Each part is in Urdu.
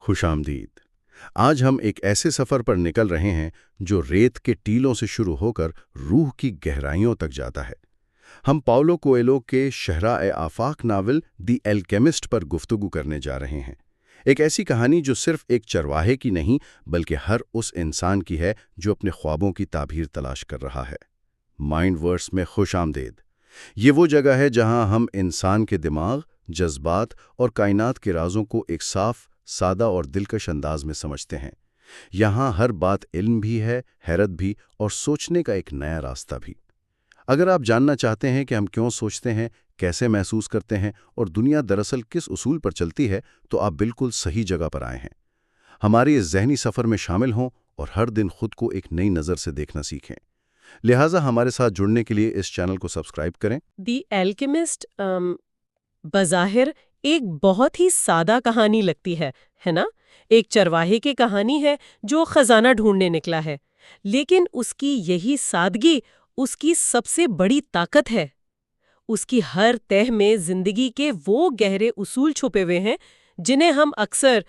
خوش آمدید۔ آج ہم ایک ایسے سفر پر نکل رہے ہیں جو ریت کے ٹیلوں سے شروع ہو کر روح کی گہرائیوں تک جاتا ہے۔ ہم پاولو کویلو کے شہراء آفاق ناول دی الکیمسٹ پر گفتگو کرنے جا رہے ہیں۔ ایک ایسی کہانی جو صرف ایک چرواہے کی نہیں بلکہ ہر اس انسان کی ہے جو اپنے خوابوں کی تعبیر تلاش کر رہا ہے۔ مائنڈ ورس میں خوش آمدید۔ یہ وہ جگہ ہے جہاں ہم انسان کے دماغ، جذبات اور کائنات کے رازوں کو ایک صاف، سادہ اور دلکش انداز میں سمجھتے ہیں۔ یہاں ہر بات علم بھی ہے، حیرت بھی اور سوچنے کا ایک نیا راستہ بھی۔ اگر آپ جاننا چاہتے ہیں کہ ہم کیوں سوچتے ہیں، کیسے محسوس کرتے ہیں اور دنیا دراصل کس اصول پر چلتی ہے، تو آپ بالکل صحیح جگہ پر آئے ہیں۔ ہمارے اس ذہنی سفر میں شامل ہوں اور ہر دن خود کو ایک نئی نظر سے دیکھنا سیکھیں۔ لہٰذا ہمارے ساتھ جڑنے کے لیے اس چینل کو سبسکرائب کریں۔ دی الکیمسٹ بظاہر ایک بہت ہی سادہ کہانی لگتی ہے نا؟ ایک چرواہے کی کہانی ہے جو خزانہ ڈھونڈنے نکلا ہے، لیکن اس کی یہی سادگی اس کی سب سے بڑی طاقت ہے۔ اس کی ہر تہہ میں زندگی کے وہ گہرے اصول چھپے ہوئے ہیں جنہیں ہم اکثر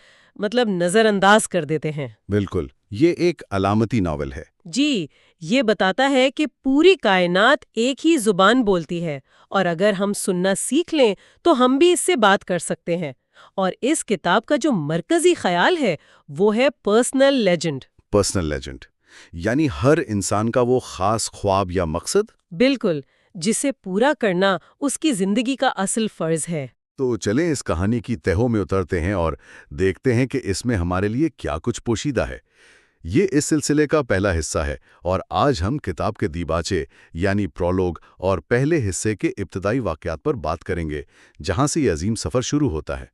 نظر انداز کر دیتے ہیں۔ بالکل، یہ ایک علامتی ناول ہے۔ جی، یہ بتاتا ہے کہ پوری کائنات ایک ہی زبان بولتی ہے، اور اگر ہم سننا سیکھ لیں تو ہم بھی اس سے بات کر سکتے ہیں۔ اور اس کتاب کا جو مرکزی خیال ہے وہ ہے پرسنل لیجنڈ۔ پرسنل لیجنڈ یعنی ہر انسان کا وہ خاص خواب یا مقصد؟ بالکل، جسے پورا کرنا اس کی زندگی کا اصل فرض ہے۔ تو چلیں اس کہانی کی تہوں میں اترتے ہیں اور دیکھتے ہیں کہ اس میں ہمارے لیے کیا کچھ پوشیدہ ہے۔ یہ اس سلسلے کا پہلا حصہ ہے اور آج ہم کتاب کے دیباچے یعنی پرولوگ اور پہلے حصے کے ابتدائی واقعات پر بات کریں گے، جہاں سے یہ عظیم سفر شروع ہوتا ہے۔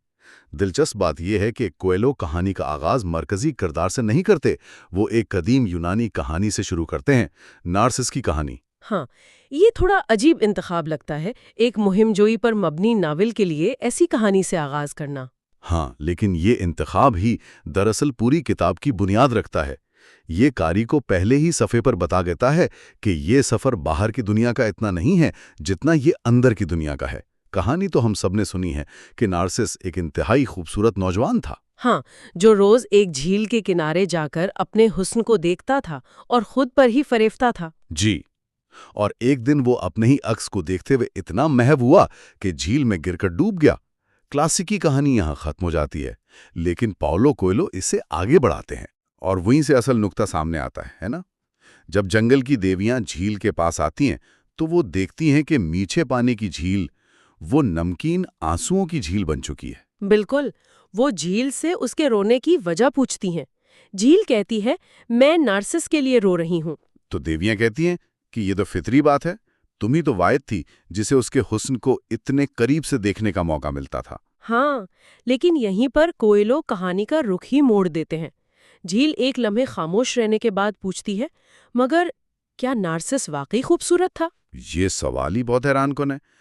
دلچسپ بات یہ ہے کہ کویلو کہانی کا آغاز مرکزی کردار سے نہیں کرتے، وہ ایک قدیم یونانی کہانی سے شروع کرتے ہیں، نارسس کی کہانی۔ ہاں، یہ تھوڑا عجیب انتخاب لگتا ہے، ایک مہم جوئی پر مبنی ناول کے لیے ایسی کہانی سے آغاز کرنا۔ ہاں، لیکن یہ انتخاب ہی دراصل پوری کتاب کی بنیاد رکھتا ہے۔ یہ قاری کو پہلے ہی صفحے پر بتا دیتا ہے کہ یہ سفر باہر کی دنیا کا اتنا نہیں ہے جتنا یہ اندر کی دنیا کا ہے۔ کہانی تو ہم سب نے سنی ہے کہ نارسس ایک انتہائی خوبصورت نوجوان تھا۔ ہاں، جو روز ایک جھیل کے کنارے جا کر اپنے حسن کو دیکھتا تھا اور خود پر ہی فریفتہ تھا۔ جی، اور ایک دن وہ اپنے ہی عکس کو دیکھتے ہوئے اتنا محو ہوا کہ جھیل میں گر کر ڈوب گیا۔ کلاسیکی کہانی یہاں ختم ہو جاتی ہے، لیکن پاولو کویلو اسے آگے بڑھاتے ہیں اور وہیں سے اصل نقطہ سامنے آتا ہے نا؟ جب جنگل کی دیویاں جھیل کے پاس آتی ہیں تو وہ دیکھتی ہیں کہ میٹھے پانی کی جھیل وہ نمکین آنسوؤں کی جھیل بن چکی ہے۔ بالکل، وہ جھیل سے اس کے رونے کی وجہ پوچھتی ہیں۔ جھیل کہتی ہے، میں نارسس کے لیے رو رہی ہوں۔ تو دیویاں کہتی ہیں کہ یہ تو فطری بات ہے، تم ہی تو واحد تھی جسے اس کے حسن کو اتنے قریب سے دیکھنے کا موقع ملتا تھا۔ ہاں، لیکن یہیں پر کویلو کہانی کا رخ ہی موڑ دیتے ہیں۔ جھیل ایک لمحے خاموش رہنے کے بعد پوچھتی ہے، مگر کیا نارسس واقعی خوبصورت تھا؟ یہ سوال ہی بہت حیران کن ہے۔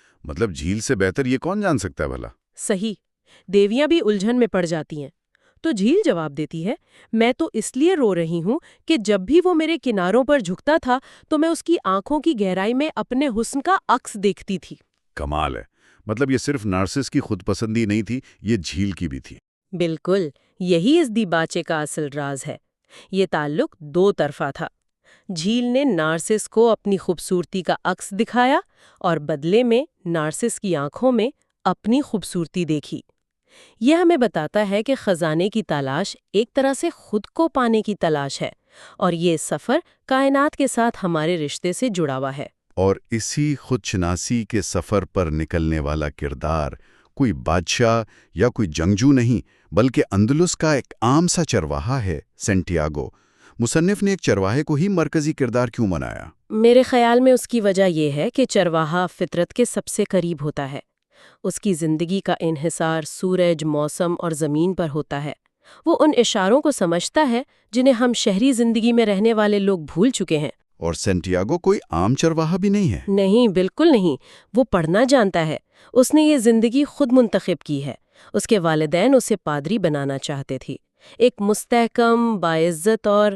جھیل سے بہتر یہ کون جان سکتا ہے بھلا؟ صحیح، دیویاں بھی الجھن میں پڑ جاتی ہیں۔ تو جھیل جواب دیتی ہے، میں تو اس لیے رو رہی ہوں کہ جب بھی وہ میرے کناروں پر جھکتا تھا تو میں اس کی آنکھوں کی گہرائی میں اپنے حسن کا عکس دیکھتی تھی۔ کمال ہے، یہ صرف نارسس کی خود پسندی نہیں تھی، یہ جھیل کی بھی تھی۔ بالکل، یہی اس دیباچے کا اصل راز ہے۔ یہ تعلق دو طرفہ تھا۔ جھیل نے نارسس کو اپنی خوبصورتی کا عکس دکھایا اور بدلے میں نارسس کی آنکھوں میں اپنی خوبصورتی دیکھی۔ یہ ہمیں بتاتا ہے کہ خزانے کی تلاش ایک طرح سے خود کو پانے کی تلاش ہے، اور یہ سفر کائنات کے ساتھ ہمارے رشتے سے جڑا ہوا ہے۔ اور اسی خودشناسی کے سفر پر نکلنے والا کردار کوئی بادشاہ یا کوئی جنگجو نہیں، بلکہ اندلس کا ایک عام سا چرواہا ہے، سینٹیاگو۔ مصنف نے ایک چرواہے کو ہی مرکزی کردار کیوں بنایا؟ میرے خیال میں اس کی وجہ یہ ہے کہ چرواہا فطرت کے سب سے قریب ہوتا ہے۔ اس کی زندگی کا انحصار سورج، موسم اور زمین پر ہوتا ہے۔ وہ ان اشاروں کو سمجھتا ہے جنہیں ہم شہری زندگی میں رہنے والے لوگ بھول چکے ہیں۔ اور سینٹیاگو کوئی عام چرواہا بھی نہیں ہے۔ نہیں، بالکل نہیں۔ وہ پڑھنا جانتا ہے۔ اس نے یہ زندگی خود منتخب کی ہے۔ اس کے والدین اسے پادری بنانا چاہتے تھے، ایک مستحکم، باعزت اور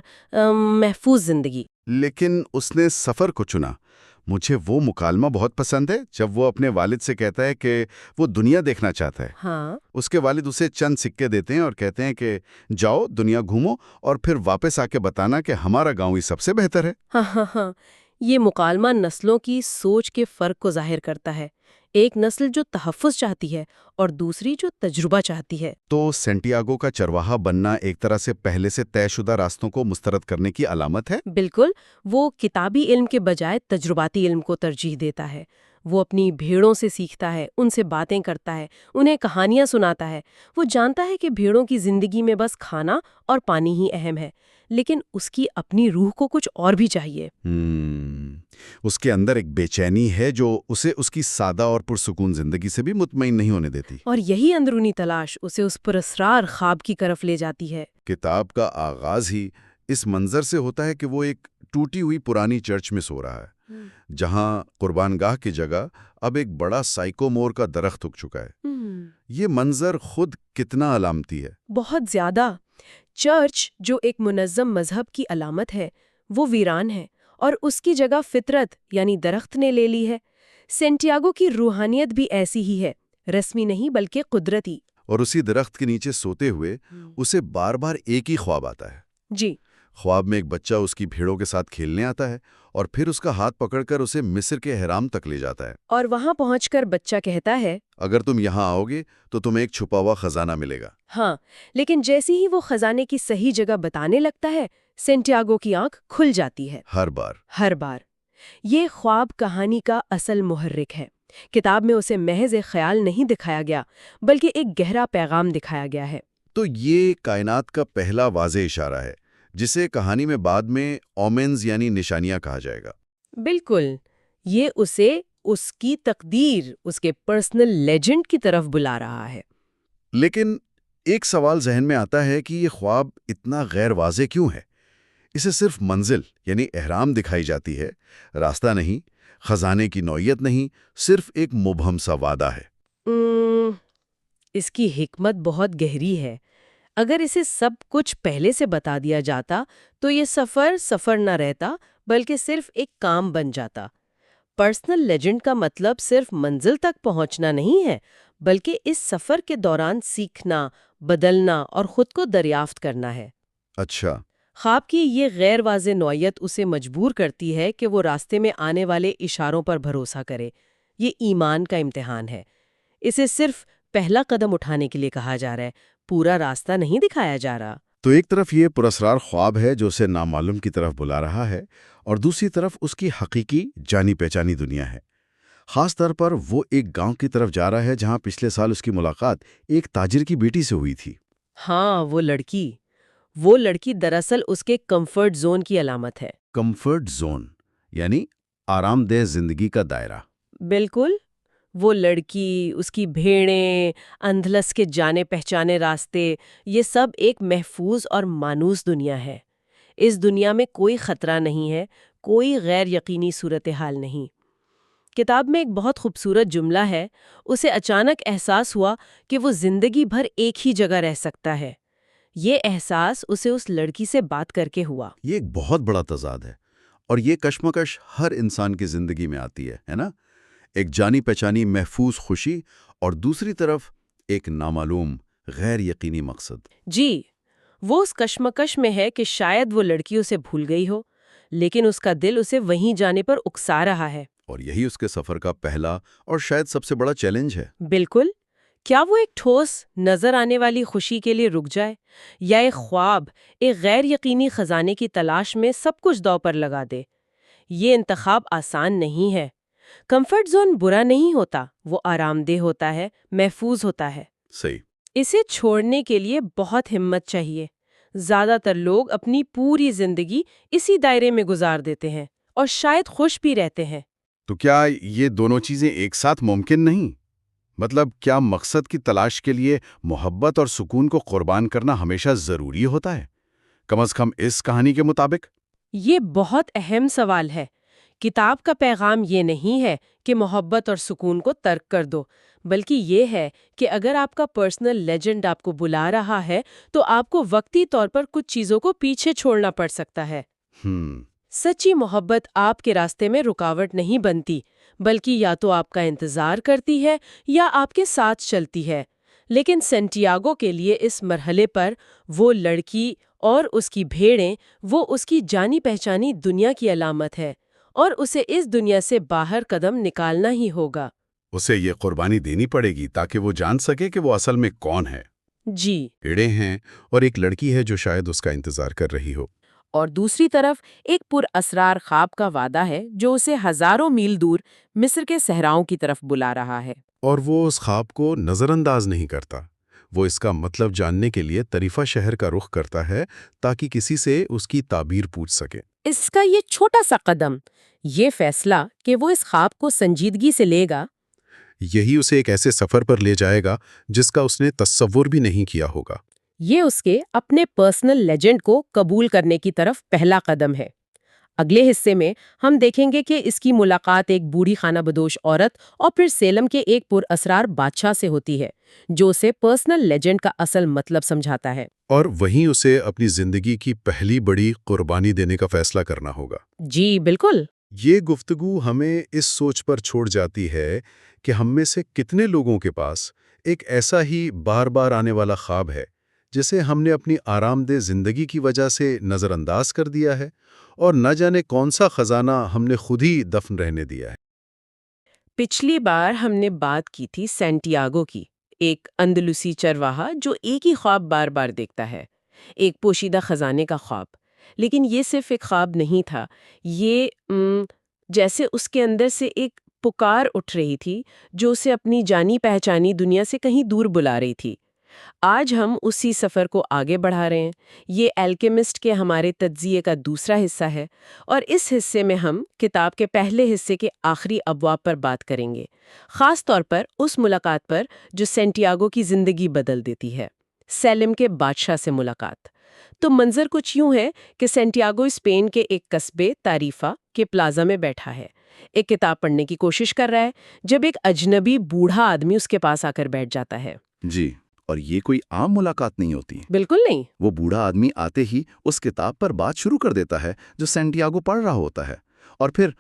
محفوظ زندگی۔ لیکن اس نے سفر کو چنا، مجھے وہ مکالمہ بہت پسند ہے جب وہ اپنے والد سے کہتا ہے کہ وہ دنیا دیکھنا چاہتا ہے۔ ہاں، اس کے والد اسے چند سکے دیتے ہیں اور کہتے ہیں کہ جاؤ دنیا گھومو اور پھر واپس آ کے بتانا کہ ہمارا گاؤں ہی سب سے بہتر ہے۔ ہاں ہاں ہاں، یہ مکالمہ نسلوں کی سوچ کے فرق کو ظاہر کرتا ہے۔ ایک نسل جو تحفظ چاہتی ہے اور دوسری جو تجربہ چاہتی ہے۔ تو سینٹیاگو کا چرواہا بننا ایک طرح سے پہلے سے طے شدہ راستوں کو مسترد کرنے کی علامت ہے۔ بالکل، وہ کتابی علم کے بجائے تجرباتی علم کو ترجیح دیتا ہے۔ وہ اپنی بھیڑوں سے سیکھتا ہے، ان سے باتیں کرتا ہے، انہیں کہانیاں سناتا ہے۔ وہ جانتا ہے کہ بھیڑوں کی زندگی میں بس کھانا اور پانی ہی اہم ہے، لیکن اس کی اپنی روح کو کچھ اور بھی چاہیے۔ اس کے اندر ایک بے چینی ہے جو اسے اس کی سادہ اور پرسکون زندگی سے بھی مطمئن نہیں ہونے دیتی۔ اور یہی اندرونی تلاش اسے اس پراسرار خواب کی طرف لے جاتی ہے۔ کتاب کا آغاز ہی اس منظر سے ہوتا ہے کہ وہ ایک ٹوٹی ہوئی پرانی چرچ میں سو رہا ہے، جہاں قربان گاہ کی جگہ اب ایک بڑا سائیکومور کا درخت اگ چکا ہے۔ یہ منظر خود کتنا علامتی ہے۔ بہت زیادہ۔ چرچ جو ایک منظم مذہب کی علامت ہے، وہ ویران ہے اور اس کی جگہ فطرت یعنی درخت نے لے لی ہے۔ سینٹیاگو کی روحانیت بھی ایسی ہی ہے، رسمی نہیں بلکہ قدرتی۔ اور اسی درخت کے نیچے سوتے ہوئے اسے بار بار ایک ہی خواب آتا ہے۔ جی، خواب میں ایک بچہ اس کی بھیڑوں کے ساتھ کھیلنے آتا ہے اور پھر اس کا ہاتھ پکڑ کر اسے مصر کے احرام تک لے جاتا ہے۔ اور وہاں پہنچ کر بچہ کہتا ہے، اگر تم یہاں آؤ گے تو تمہیں ایک چھپا ہوا خزانہ ملے گا۔ ہاں، لیکن جیسے ہی وہ خزانے کی صحیح جگہ بتانے لگتا ہے، سینٹیاگو کی آنکھ کھل جاتی ہے۔ ہر بار۔ یہ خواب کہانی کا اصل محرک ہے۔ کتاب میں اسے محض ایک خیال نہیں دکھایا گیا، بلکہ ایک گہرا پیغام دکھایا گیا ہے۔ تو یہ کائنات کا پہلا واضح اشارہ ہے، جسے کہانی میں بعد میں اومنز یعنی نشانیاں کہا جائے گا۔ بالکل، یہ اسے اس کی تقدیر، اس کے پرسنل لیجنڈ کی طرف بلا رہا ہے۔ لیکن ایک سوال ذہن میں آتا ہے کہ یہ خواب اتنا غیر واضح کیوں ہے؟ اسے صرف منزل یعنی احرام دکھائی جاتی ہے، راستہ نہیں، خزانے کی نوعیت نہیں، صرف ایک مبہم سا وعدہ ہے۔ اس کی حکمت بہت گہری ہے۔ اگر اسے سب کچھ پہلے سے بتا دیا جاتا تو یہ سفر نہ رہتا، بلکہ صرف ایک کام بن جاتا۔ پرسنل لیجنڈ کا مطلب صرف منزل تک پہنچنا نہیں ہے، بلکہ اس سفر کے دوران سیکھنا، بدلنا اور خود کو دریافت کرنا ہے۔ اچھا۔ خواب کی یہ غیر واضح نوعیت اسے مجبور کرتی ہے کہ وہ راستے میں آنے والے اشاروں پر بھروسہ کرے۔ یہ ایمان کا امتحان ہے۔ اسے صرف پہلا قدم اٹھانے کے لیے کہا جا رہا ہے، پورا راستہ نہیں دکھایا جا رہا۔ تو ایک طرف یہ پراسرار خواب ہے جو اسے نامعلوم کی طرف بلا رہا ہے، اور دوسری طرف اس کی حقیقی جانی پہچانی دنیا ہے۔ خاص طور پر وہ ایک گاؤں کی طرف جا رہا ہے جہاں پچھلے سال اس کی ملاقات ایک تاجر کی بیٹی سے ہوئی تھی۔ ہاں، وہ لڑکی دراصل اس کے کمفرٹ زون کی علامت ہے۔ کمفرٹ زون یعنی آرام دہ زندگی کا دائرہ۔ بالکل، وہ لڑکی، اس کی بھیڑیں، اندلس کے جانے پہچانے راستے، یہ سب ایک محفوظ اور مانوس دنیا ہے۔ اس دنیا میں کوئی خطرہ نہیں ہے، کوئی غیر یقینی صورتحال نہیں۔ کتاب میں ایک بہت خوبصورت جملہ ہے، اسے اچانک احساس ہوا کہ وہ زندگی بھر ایک ہی جگہ رہ سکتا ہے۔ یہ احساس اسے اس لڑکی سے بات کر کے ہوا۔ یہ ایک بہت بڑا تضاد ہے، اور یہ کشمکش ہر انسان کی زندگی میں آتی ہے نا؟ ایک جانی پہچانی محفوظ خوشی اور دوسری طرف ایک نامعلوم غیر یقینی مقصد۔ جی، وہ اس کشمکش میں ہے کہ شاید وہ لڑکی اسے بھول گئی ہو، لیکن اس کا دل اسے وہیں جانے پر اکسا رہا ہے۔ اور یہی اس کے سفر کا پہلا اور شاید سب سے بڑا چیلنج ہے۔ بالکل، کیا وہ ایک ٹھوس نظر آنے والی خوشی کے لیے رک جائے، یا ایک خواب، ایک غیر یقینی خزانے کی تلاش میں سب کچھ داؤ پر لگا دے؟ یہ انتخاب آسان نہیں ہے۔ کمفرٹ زون برا نہیں ہوتا، وہ آرام دہ ہوتا ہے، محفوظ ہوتا ہے۔ صحیح۔ اسے چھوڑنے کے لیے بہت ہمت چاہیے۔ زیادہ تر لوگ اپنی پوری زندگی اسی دائرے میں گزار دیتے ہیں اور شاید خوش بھی رہتے ہیں۔ تو کیا یہ دونوں چیزیں ایک ساتھ ممکن نہیں؟ مطلب کیا مقصد کی تلاش کے لیے محبت اور سکون کو قربان کرنا ہمیشہ ضروری ہوتا ہے؟ کم از کم اس کہانی کے مطابق؟ یہ بہت اہم سوال ہے۔ کتاب کا پیغام یہ نہیں ہے کہ محبت اور سکون کو ترک کر دو، بلکہ یہ ہے کہ اگر آپ کا پرسنل لیجنڈ آپ کو بلا رہا ہے تو آپ کو وقتی طور پر کچھ چیزوں کو پیچھے چھوڑنا پڑ سکتا ہے۔ سچی محبت آپ کے راستے میں رکاوٹ نہیں بنتی، بلکہ یا تو آپ کا انتظار کرتی ہے یا آپ کے ساتھ چلتی ہے۔ لیکن سینٹیاگو کے لیے اس مرحلے پر وہ لڑکی اور اس کی بھیڑیں وہ اس کی جانی پہچانی دنیا کی علامت ہے، اور اسے اس دنیا سے باہر قدم نکالنا ہی ہوگا۔ اسے یہ قربانی دینی پڑے گی تاکہ وہ جان سکے کہ وہ اصل میں کون ہے۔ جی۔ بھیڑیں ہیں اور ایک لڑکی ہے جو شاید اس کا انتظار کر رہی ہو۔ اور دوسری طرف ایک پر اسرار خواب کا وعدہ ہے جو اسے ہزاروں میل دور مصر کے صحراؤں کی طرف بلا رہا ہے۔ اور وہ اس خواب کو نظر انداز نہیں کرتا۔ وہ اس کا مطلب جاننے کے لیے طریفہ شہر کا رخ کرتا ہے تاکہ کسی سے اس کی تعبیر پوچھ سکے۔ اس کا یہ چھوٹا سا قدم، یہ فیصلہ کہ وہ اس خواب کو سنجیدگی سے لے گا، یہی اسے ایک ایسے سفر پر لے جائے گا جس کا اس نے تصور بھی نہیں کیا ہوگا۔ یہ اس کے اپنے پرسنل لیجنڈ کو قبول کرنے کی طرف پہلا قدم ہے۔ اگلے حصے میں ہم دیکھیں گے کہ اس کی ملاقات ایک بوڑھی خانہ بدوش عورت اور پھر سیلم کے ایک پر اسرار بادشاہ سے ہوتی ہے، جو اسے پرسنل لیجنڈ کا اصل مطلب سمجھاتا ہے۔ اور وہیں اسے اپنی زندگی کی پہلی بڑی قربانی دینے کا فیصلہ کرنا ہوگا۔ جی بالکل۔ یہ گفتگو ہمیں اس سوچ پر چھوڑ جاتی ہے کہ ہم میں سے کتنے لوگوں کے پاس ایک ایسا ہی بار بار آنے والا خواب ہے جسے ہم نے اپنی آرام دہ زندگی کی وجہ سے نظر انداز کر دیا ہے، اور نہ جانے کون سا خزانہ ہم نے خود ہی دفن رہنے دیا ہے۔ پچھلی بار ہم نے بات کی تھی سینٹیاگو کی، ایک اندلسی چرواہا جو ایک ہی خواب بار بار دیکھتا ہے، ایک پوشیدہ خزانے کا خواب۔ لیکن یہ صرف ایک خواب نہیں تھا، یہ جیسے اس کے اندر سے ایک پکار اٹھ رہی تھی جو اسے اپنی جانی پہچانی دنیا سے کہیں دور بلا رہی تھی۔ آج ہم اسی سفر کو آگے بڑھا رہے ہیں۔ یہ الکیمسٹ کے ہمارے تجزیے کا دوسرا حصہ ہے، اور اس حصے میں ہم کتاب کے پہلے حصے کے آخری ابواب پر بات کریں گے، خاص طور پر اس ملاقات پر جو سینٹیاگو کی زندگی بدل دیتی ہے، سیلم کے بادشاہ سے ملاقات۔ تو منظر کچھ یوں ہے کہ سینٹیاگو اسپین کے ایک قصبے تاریفا کے پلازا میں بیٹھا ہے، ایک کتاب پڑھنے کی کوشش کر رہا ہے، جب ایک اجنبی بوڑھا آدمی اس کے پاس آ کر بیٹھ جاتا ہے۔ جی، اور یہ کوئی عام ملاقات نہیں ہوتی۔ بالکل نہیں۔ وہ بوڑھا آدمی آتے ہی اس کتاب پر بات شروع کر دیتا ہے جو سینٹیاگو پڑھ رہا ہوتا ہے، اور پھر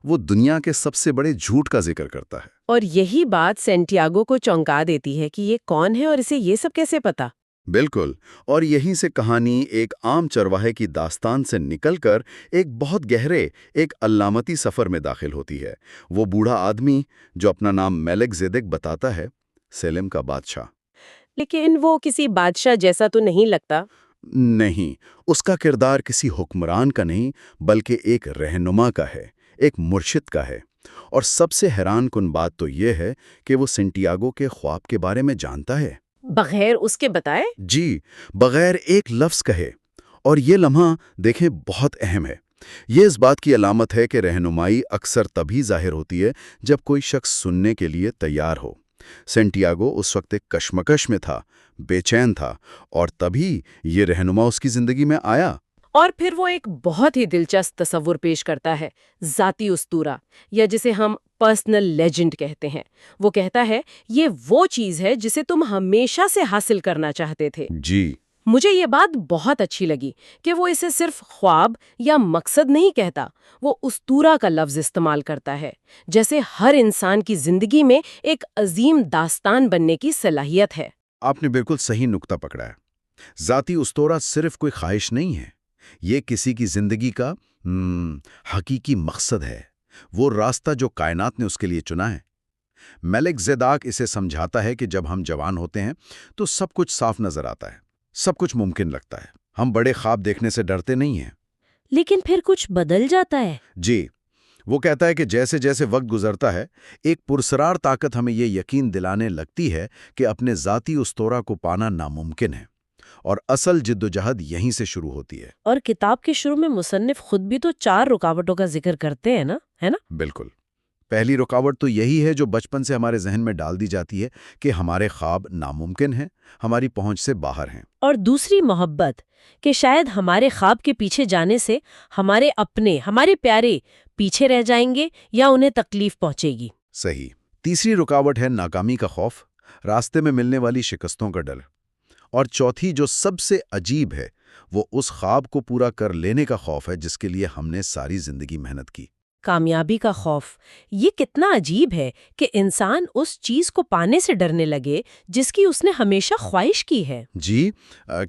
وہ دنیا کے سب سے بڑے جھوٹ کا ذکر کرتا ہے۔ اور یہی بات سینٹیاگو کو چونکا دیتی ہے کہ یہ کون ہے اور اسے یہ سب کیسے پتا۔ بالکل، اور یہیں سے کہانی ایک عام چرواہے کی داستان سے نکل کر ایک بہت گہرے، ایک علامتی سفر میں داخل ہوتی ہے۔ وہ بوڑھا آدمی جو اپنا نام میلک زیدک بتاتا ہے، سیلم کا بادشاہ۔ لیکن وہ کسی بادشاہ جیسا تو نہیں لگتا۔ نہیں، اس کا کردار کسی حکمران کا نہیں بلکہ ایک رہنما کا ہے، ایک مرشد کا ہے۔ اور سب سے حیران کن بات تو یہ ہے کہ وہ سینٹیاگو کے خواب کے بارے میں جانتا ہے، بغیر اس کے بتائے۔ جی، بغیر ایک لفظ کہے۔ اور یہ لمحہ دیکھیں بہت اہم ہے۔ یہ اس بات کی علامت ہے کہ رہنمائی اکثر تبھی ظاہر ہوتی ہے جب کوئی شخص سننے کے لیے تیار ہو۔ سینٹیاگو اس وقت ایک کشمکش میں تھا، بے چین تھا، اور تبھی یہ رہنما اس کی زندگی میں آیا۔ اور پھر وہ ایک بہت ہی دلچسپ تصور پیش کرتا ہے، ذاتی اسطورہ، یا جسے ہم پرسنل لیجنڈ کہتے ہیں۔ وہ کہتا ہے یہ وہ چیز ہے جسے تم ہمیشہ سے حاصل کرنا چاہتے تھے۔ جی، مجھے یہ بات بہت اچھی لگی کہ وہ اسے صرف خواب یا مقصد نہیں کہتا، وہ اسطورہ کا لفظ استعمال کرتا ہے، جیسے ہر انسان کی زندگی میں ایک عظیم داستان بننے کی صلاحیت ہے۔ آپ نے بالکل صحیح نقطہ پکڑا ہے۔ ذاتی اسطورہ صرف کوئی خواہش نہیں ہے، یہ کسی کی زندگی کا حقیقی مقصد ہے، وہ راستہ جو کائنات نے اس کے لیے چنا ہے۔ میلک زیدک اسے سمجھاتا ہے کہ جب ہم جوان ہوتے ہیں تو سب کچھ صاف نظر آتا ہے، سب کچھ ممکن لگتا ہے، ہم بڑے خواب دیکھنے سے ڈرتے نہیں ہیں۔ لیکن پھر کچھ بدل جاتا ہے۔ جی، وہ کہتا ہے کہ جیسے جیسے وقت گزرتا ہے، ایک پرسرار طاقت ہمیں یہ یقین دلانے لگتی ہے کہ اپنے ذاتی اسطورہ کو پانا ناممکن ہے، اور اصل جدوجہد یہیں سے شروع ہوتی ہے۔ اور کتاب کے شروع میں مصنف خود بھی تو 4 رکاوٹوں کا ذکر کرتے ہیں نا، ہے نا؟ بالکل۔ پہلی رکاوٹ تو یہی ہے جو بچپن سے ہمارے ذہن میں ڈال دی جاتی ہے کہ ہمارے خواب ناممکن ہیں، ہماری پہنچ سے باہر ہیں۔ اور دوسری محبت، کہ شاید ہمارے خواب کے پیچھے جانے سے ہمارے اپنے، ہمارے پیارے پیچھے رہ جائیں گے یا انہیں تکلیف پہنچے گی۔ صحیح۔ تیسری رکاوٹ ہے ناکامی کا خوف، راستے میں ملنے والی شکستوں کا ڈر۔ اور چوتھی جو سب سے عجیب ہے وہ اس خواب کو پورا کر لینے کا خوف ہے جس کے لیے ہم نے ساری زندگی محنت کی۔ کامیابی کا خوف، یہ کتنا عجیب ہے کہ انسان اس چیز کو پانے سے ڈرنے لگے جس کی اس نے ہمیشہ خواہش کی ہے۔ جی،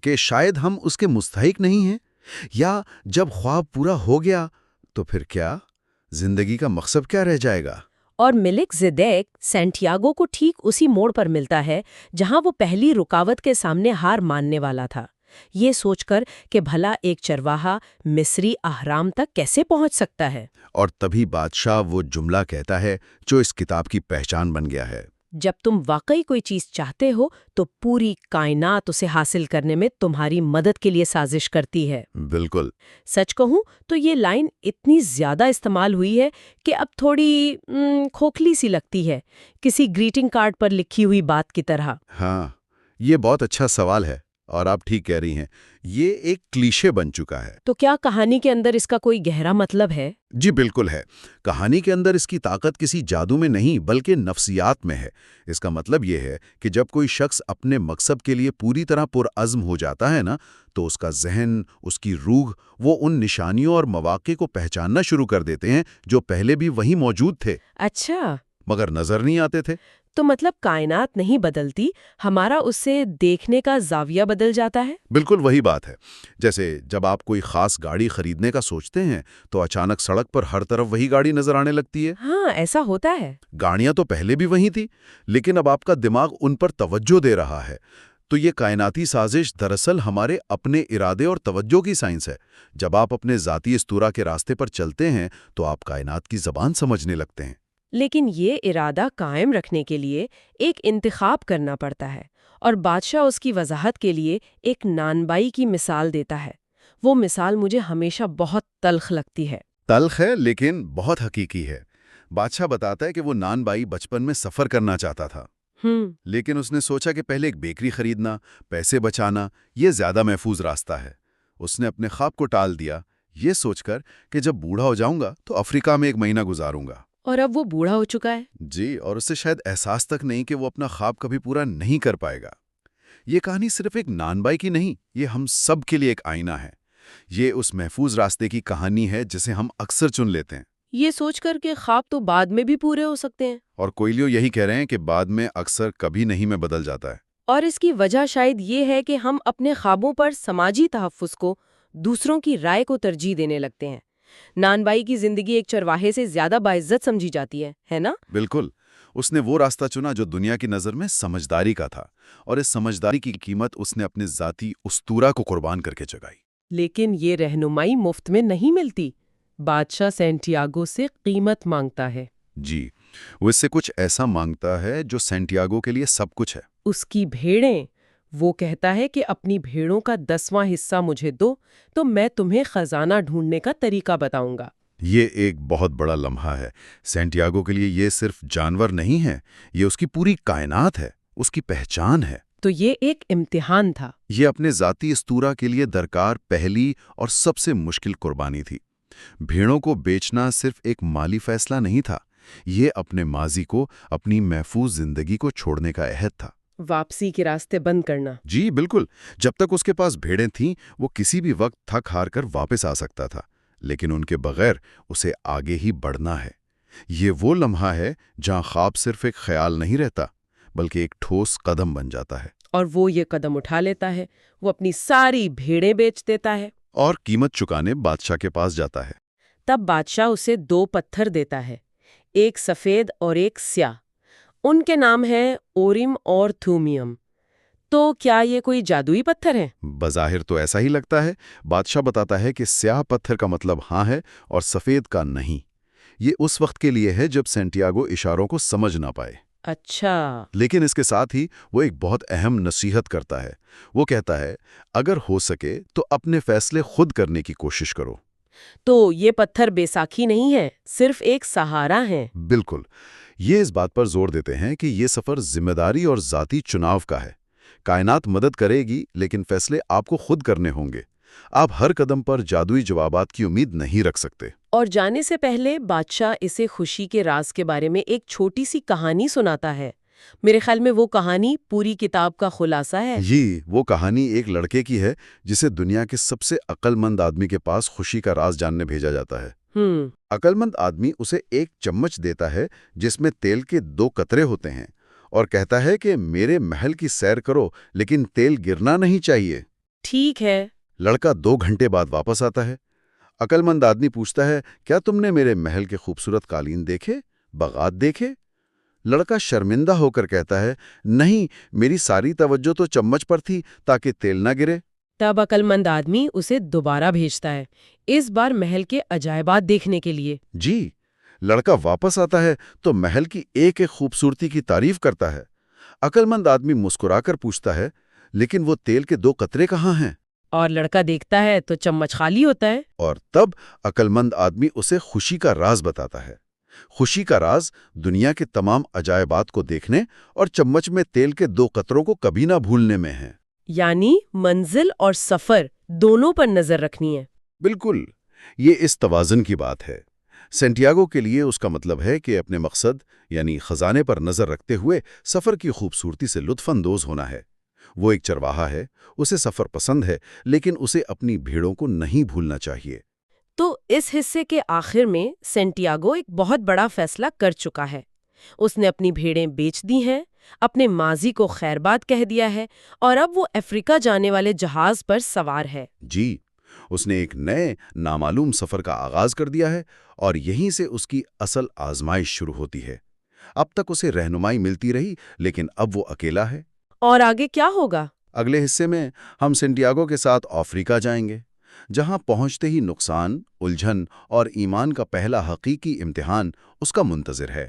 کہ شاید ہم اس کے مستحق نہیں ہیں، یا جب خواب پورا ہو گیا تو پھر کیا؟ زندگی کا مقصد کیا رہ جائے گا؟ اور ملک زیدیک سینٹیاگو کو ٹھیک اسی موڑ پر ملتا ہے جہاں وہ پہلی رکاوٹ کے سامنے ہار ماننے والا تھا، یہ سوچ کر کہ بھلا ایک چرواہا مصری اہرام تک کیسے پہنچ سکتا ہے۔ اور تبھی بادشاہ وہ جملہ کہتا ہے جو اس کتاب کی پہچان بن گیا ہے۔ جب تم واقعی کوئی چیز چاہتے ہو تو پوری کائنات اسے حاصل کرنے میں تمہاری مدد کے لیے سازش کرتی ہے۔ بالکل۔ سچ کہوں تو یہ لائن اتنی زیادہ استعمال ہوئی ہے کہ اب تھوڑی کھوکھلی سی لگتی ہے، کسی گریٹنگ کارڈ پر لکھی ہوئی بات کی طرح۔ ہاں، یہ بہت اچھا سوال ہے اور آپ ٹھیک کہہ رہی ہیں، یہ ایک کلیشے بن چکا ہے۔ تو کیا کہانی کے اندر اس کا کوئی گہرا مطلب ہے؟ جی بالکل ہے۔ کہانی کے اندر اس کی طاقت کسی جادو میں نہیں بلکہ نفسیات میں ہے۔ اس کا مطلب یہ ہے کہ جب کوئی شخص اپنے مقصد کے لیے پوری طرح پرعزم ہو جاتا ہے نا، تو اس کا ذہن، اس کی روح، وہ ان نشانیوں اور مواقع کو پہچاننا شروع کر دیتے ہیں جو پہلے بھی وہیں موجود تھے اچھا، مگر نظر نہیں آتے تھے۔ تو مطلب کائنات نہیں بدلتی، ہمارا اسے دیکھنے کا زاویہ بدل جاتا ہے؟ بالکل وہی بات ہے۔ جیسے جب آپ کوئی خاص گاڑی خریدنے کا سوچتے ہیں تو اچانک سڑک پر ہر طرف وہی گاڑی نظر آنے لگتی ہے۔ ہاں، ایسا ہوتا ہے۔ گاڑیاں تو پہلے بھی وہی تھی، لیکن اب آپ کا دماغ ان پر توجہ دے رہا ہے۔ تو یہ کائناتی سازش دراصل ہمارے اپنے ارادے اور توجہ کی سائنس ہے۔ جب آپ اپنے ذاتی استورا کے راستے پر چلتے ہیں تو آپ کائنات کی زبان سمجھنے لگتے ہیں۔ لیکن یہ ارادہ قائم رکھنے کے لیے ایک انتخاب کرنا پڑتا ہے، اور بادشاہ اس کی وضاحت کے لیے ایک نانبائی کی مثال دیتا ہے۔ وہ مثال مجھے ہمیشہ بہت تلخ لگتی ہے۔ تلخ ہے لیکن بہت حقیقی ہے۔ بادشاہ بتاتا ہے کہ وہ نان بائی بچپن میں سفر کرنا چاہتا تھا، لیکن اس نے سوچا کہ پہلے ایک بیکری خریدنا، پیسے بچانا، یہ زیادہ محفوظ راستہ ہے۔ اس نے اپنے خواب کو ٹال دیا، یہ سوچ کر کہ جب بوڑھا ہو جاؤں گا تو افریقہ میں 1 مہینہ گزاروں گا۔ اور اب وہ بوڑھا ہو چکا ہے۔ جی، اور اسے شاید احساس تک نہیں کہ وہ اپنا خواب کبھی پورا نہیں کر پائے گا۔ یہ کہانی صرف ایک نان بائی کی نہیں، یہ ہم سب کے لیے ایک آئینہ ہے۔ یہ اس محفوظ راستے کی کہانی ہے جسے ہم اکثر چن لیتے ہیں، یہ سوچ کر کہ خواب تو بعد میں بھی پورے ہو سکتے ہیں۔ اور کوئلیو یہی کہہ رہے ہیں کہ بعد میں اکثر کبھی نہیں میں بدل جاتا ہے۔ اور اس کی وجہ شاید یہ ہے کہ ہم اپنے خوابوں پر سماجی تحفظ کو، دوسروں کی رائے کو ترجیح دینے لگتے ہیں۔ نان بائی کی زندگی ایک چرواہے سے زیادہ باعزت سمجھی جاتی ہے نا؟ بالکل، اس نے وہ راستہ چنا جو دنیا کی نظر میں سمجھداری کا تھا، اور اس سمجھداری کی قیمت اس نے اپنے ذاتی اسطورہ کو قربان کر کے چکائی۔ لیکن یہ رہنمائی مفت میں نہیں ملتی، بادشاہ سینٹیاگو سے قیمت مانگتا ہے۔ جی، وہ اس سے کچھ ایسا مانگتا ہے جو سینٹیاگو کے لیے سب کچھ ہے۔ اس کی بھیڑیں، وہ کہتا ہے کہ اپنی بھیڑوں کا 10واں حصہ مجھے دو تو میں تمہیں خزانہ ڈھونڈنے کا طریقہ بتاؤں گا۔ یہ ایک بہت بڑا لمحہ ہے۔ سینٹیاگو کے لیے یہ صرف جانور نہیں ہے، یہ اس کی پوری کائنات ہے، اس کی پہچان ہے۔ تو یہ ایک امتحان تھا۔ یہ اپنے ذاتی استورا کے لیے درکار پہلی اور سب سے مشکل قربانی تھی۔ بھیڑوں کو بیچنا صرف ایک مالی فیصلہ نہیں تھا، یہ اپنے ماضی کو، اپنی محفوظ زندگی کو چھوڑنے کا عہد تھا۔ واپسی کے راستے بند کرنا۔ جی بالکل، جب تک اس کے پاس بھیڑیں تھیں وہ کسی بھی وقت تھک ہار کر واپس آ سکتا تھا، لیکن ان کے بغیر اسے آگے ہی بڑھنا ہے۔ یہ وہ لمحہ ہے جہاں خواب صرف ایک خیال نہیں رہتا بلکہ ایک ٹھوس قدم بن جاتا ہے۔ اور وہ یہ قدم اٹھا لیتا ہے، وہ اپنی ساری بھیڑیں بیچ دیتا ہے اور قیمت چکانے بادشاہ کے پاس جاتا ہے۔ تب بادشاہ اسے 2 پتھر دیتا ہے، ایک سفید اور ایک سیاہ۔ ان کے نام ہیں اوریم اور تھومیم۔ تو کیا یہ کوئی جادوئی پتھر ہیں؟ بظاہر تو ایسا ہی لگتا ہے۔ بادشاہ بتاتا ہے کہ سیاہ پتھر کا مطلب ہاں ہے اور سفید کا نہیں۔ یہ اس وقت کے لیے ہے جب سینٹیاگو اشاروں کو سمجھ نہ پائے۔ اچھا۔ لیکن اس کے ساتھ ہی وہ ایک بہت اہم نصیحت کرتا ہے۔ وہ کہتا ہے، اگر ہو سکے تو اپنے فیصلے خود کرنے کی کوشش کرو۔ تو یہ پتھر بیساکھی نہیں ہے، صرف ایک سہارا ہے۔ بالکل، یہ اس بات پر زور دیتے ہیں کہ یہ سفر ذمہ داری اور ذاتی چناؤ کا ہے۔ کائنات مدد کرے گی لیکن فیصلے آپ کو خود کرنے ہوں گے۔ آپ ہر قدم پر جادوئی جوابات کی امید نہیں رکھ سکتے۔ اور جانے سے پہلے بادشاہ اسے خوشی کے راز کے بارے میں ایک چھوٹی سی کہانی سناتا ہے۔ میرے خیال میں وہ کہانی پوری کتاب کا خلاصہ ہے۔ جی، وہ کہانی ایک لڑکے کی ہے جسے دنیا کے سب سے عقل مند آدمی کے پاس خوشی کا راز جاننے بھیجا جاتا ہے۔ عقل مند آدمی اسے ایک چمچ دیتا ہے جس میں تیل کے 2 قطرے ہوتے ہیں اور کہتا ہے کہ میرے محل کی سیر کرو لیکن تیل گرنا نہیں چاہیے۔ ٹھیک ہے۔ لڑکا 2 گھنٹے بعد واپس آتا ہے۔ عقل مند آدمی پوچھتا ہے، کیا تم نے میرے محل کے خوبصورت قالین دیکھے، باغات دیکھے؟ لڑکا شرمندہ ہو کر کہتا ہے، نہیں، میری ساری توجہ تو چمچ پر تھی تاکہ تیل نہ گرے۔ تب عقل مند آدمی اسے دوبارہ بھیجتا ہے، اس بار محل کے عجائبات دیکھنے کے لیے۔ جی، لڑکا واپس آتا ہے تو محل کی ایک ایک خوبصورتی کی تعریف کرتا ہے۔ عقل مند آدمی مسکرا کر پوچھتا ہے، لیکن وہ تیل کے 2 قطرے کہاں ہیں؟ اور لڑکا دیکھتا ہے تو چمچ خالی ہوتا ہے۔ اور تب عقل مند آدمی اسے خوشی کا راز بتاتا ہے۔ خوشی کا راز دنیا کے تمام عجائبات کو دیکھنے اور چمچ میں تیل کے 2 قطروں کو کبھی نہ بھولنے میں ہے۔ یعنی منزل اور سفر دونوں پر نظر رکھنی ہے۔ بالکل، یہ اس توازن کی بات ہے۔ سینٹیاگو کے لیے اس کا مطلب ہے کہ اپنے مقصد یعنی خزانے پر نظر رکھتے ہوئے سفر کی خوبصورتی سے لطف اندوز ہونا ہے۔ وہ ایک چرواہا ہے، اسے سفر پسند ہے، لیکن اسے اپنی بھیڑوں کو نہیں بھولنا چاہیے۔ تو اس حصے کے آخر میں سینٹیاگو ایک بہت بڑا فیصلہ کر چکا ہے۔ اس نے اپنی بھیڑیں بیچ دی ہیں، اپنے ماضی کو خیر باد کہہ دیا ہے، اور اب وہ افریقہ جانے والے جہاز پر سوار ہے۔ جی، اس نے ایک نئے نامعلوم سفر کا آغاز کر دیا ہے اور یہیں سے اس کی اصل آزمائش شروع ہوتی ہے۔ اب تک اسے رہنمائی ملتی رہی، لیکن اب وہ اکیلا ہے۔ اور آگے کیا ہوگا؟ اگلے حصے میں ہم سینٹیاگو کے ساتھ افریقہ جائیں گے، جہاں پہنچتے ہی نقصان، الجھن اور ایمان کا پہلا حقیقی امتحان اس کا منتظر ہے۔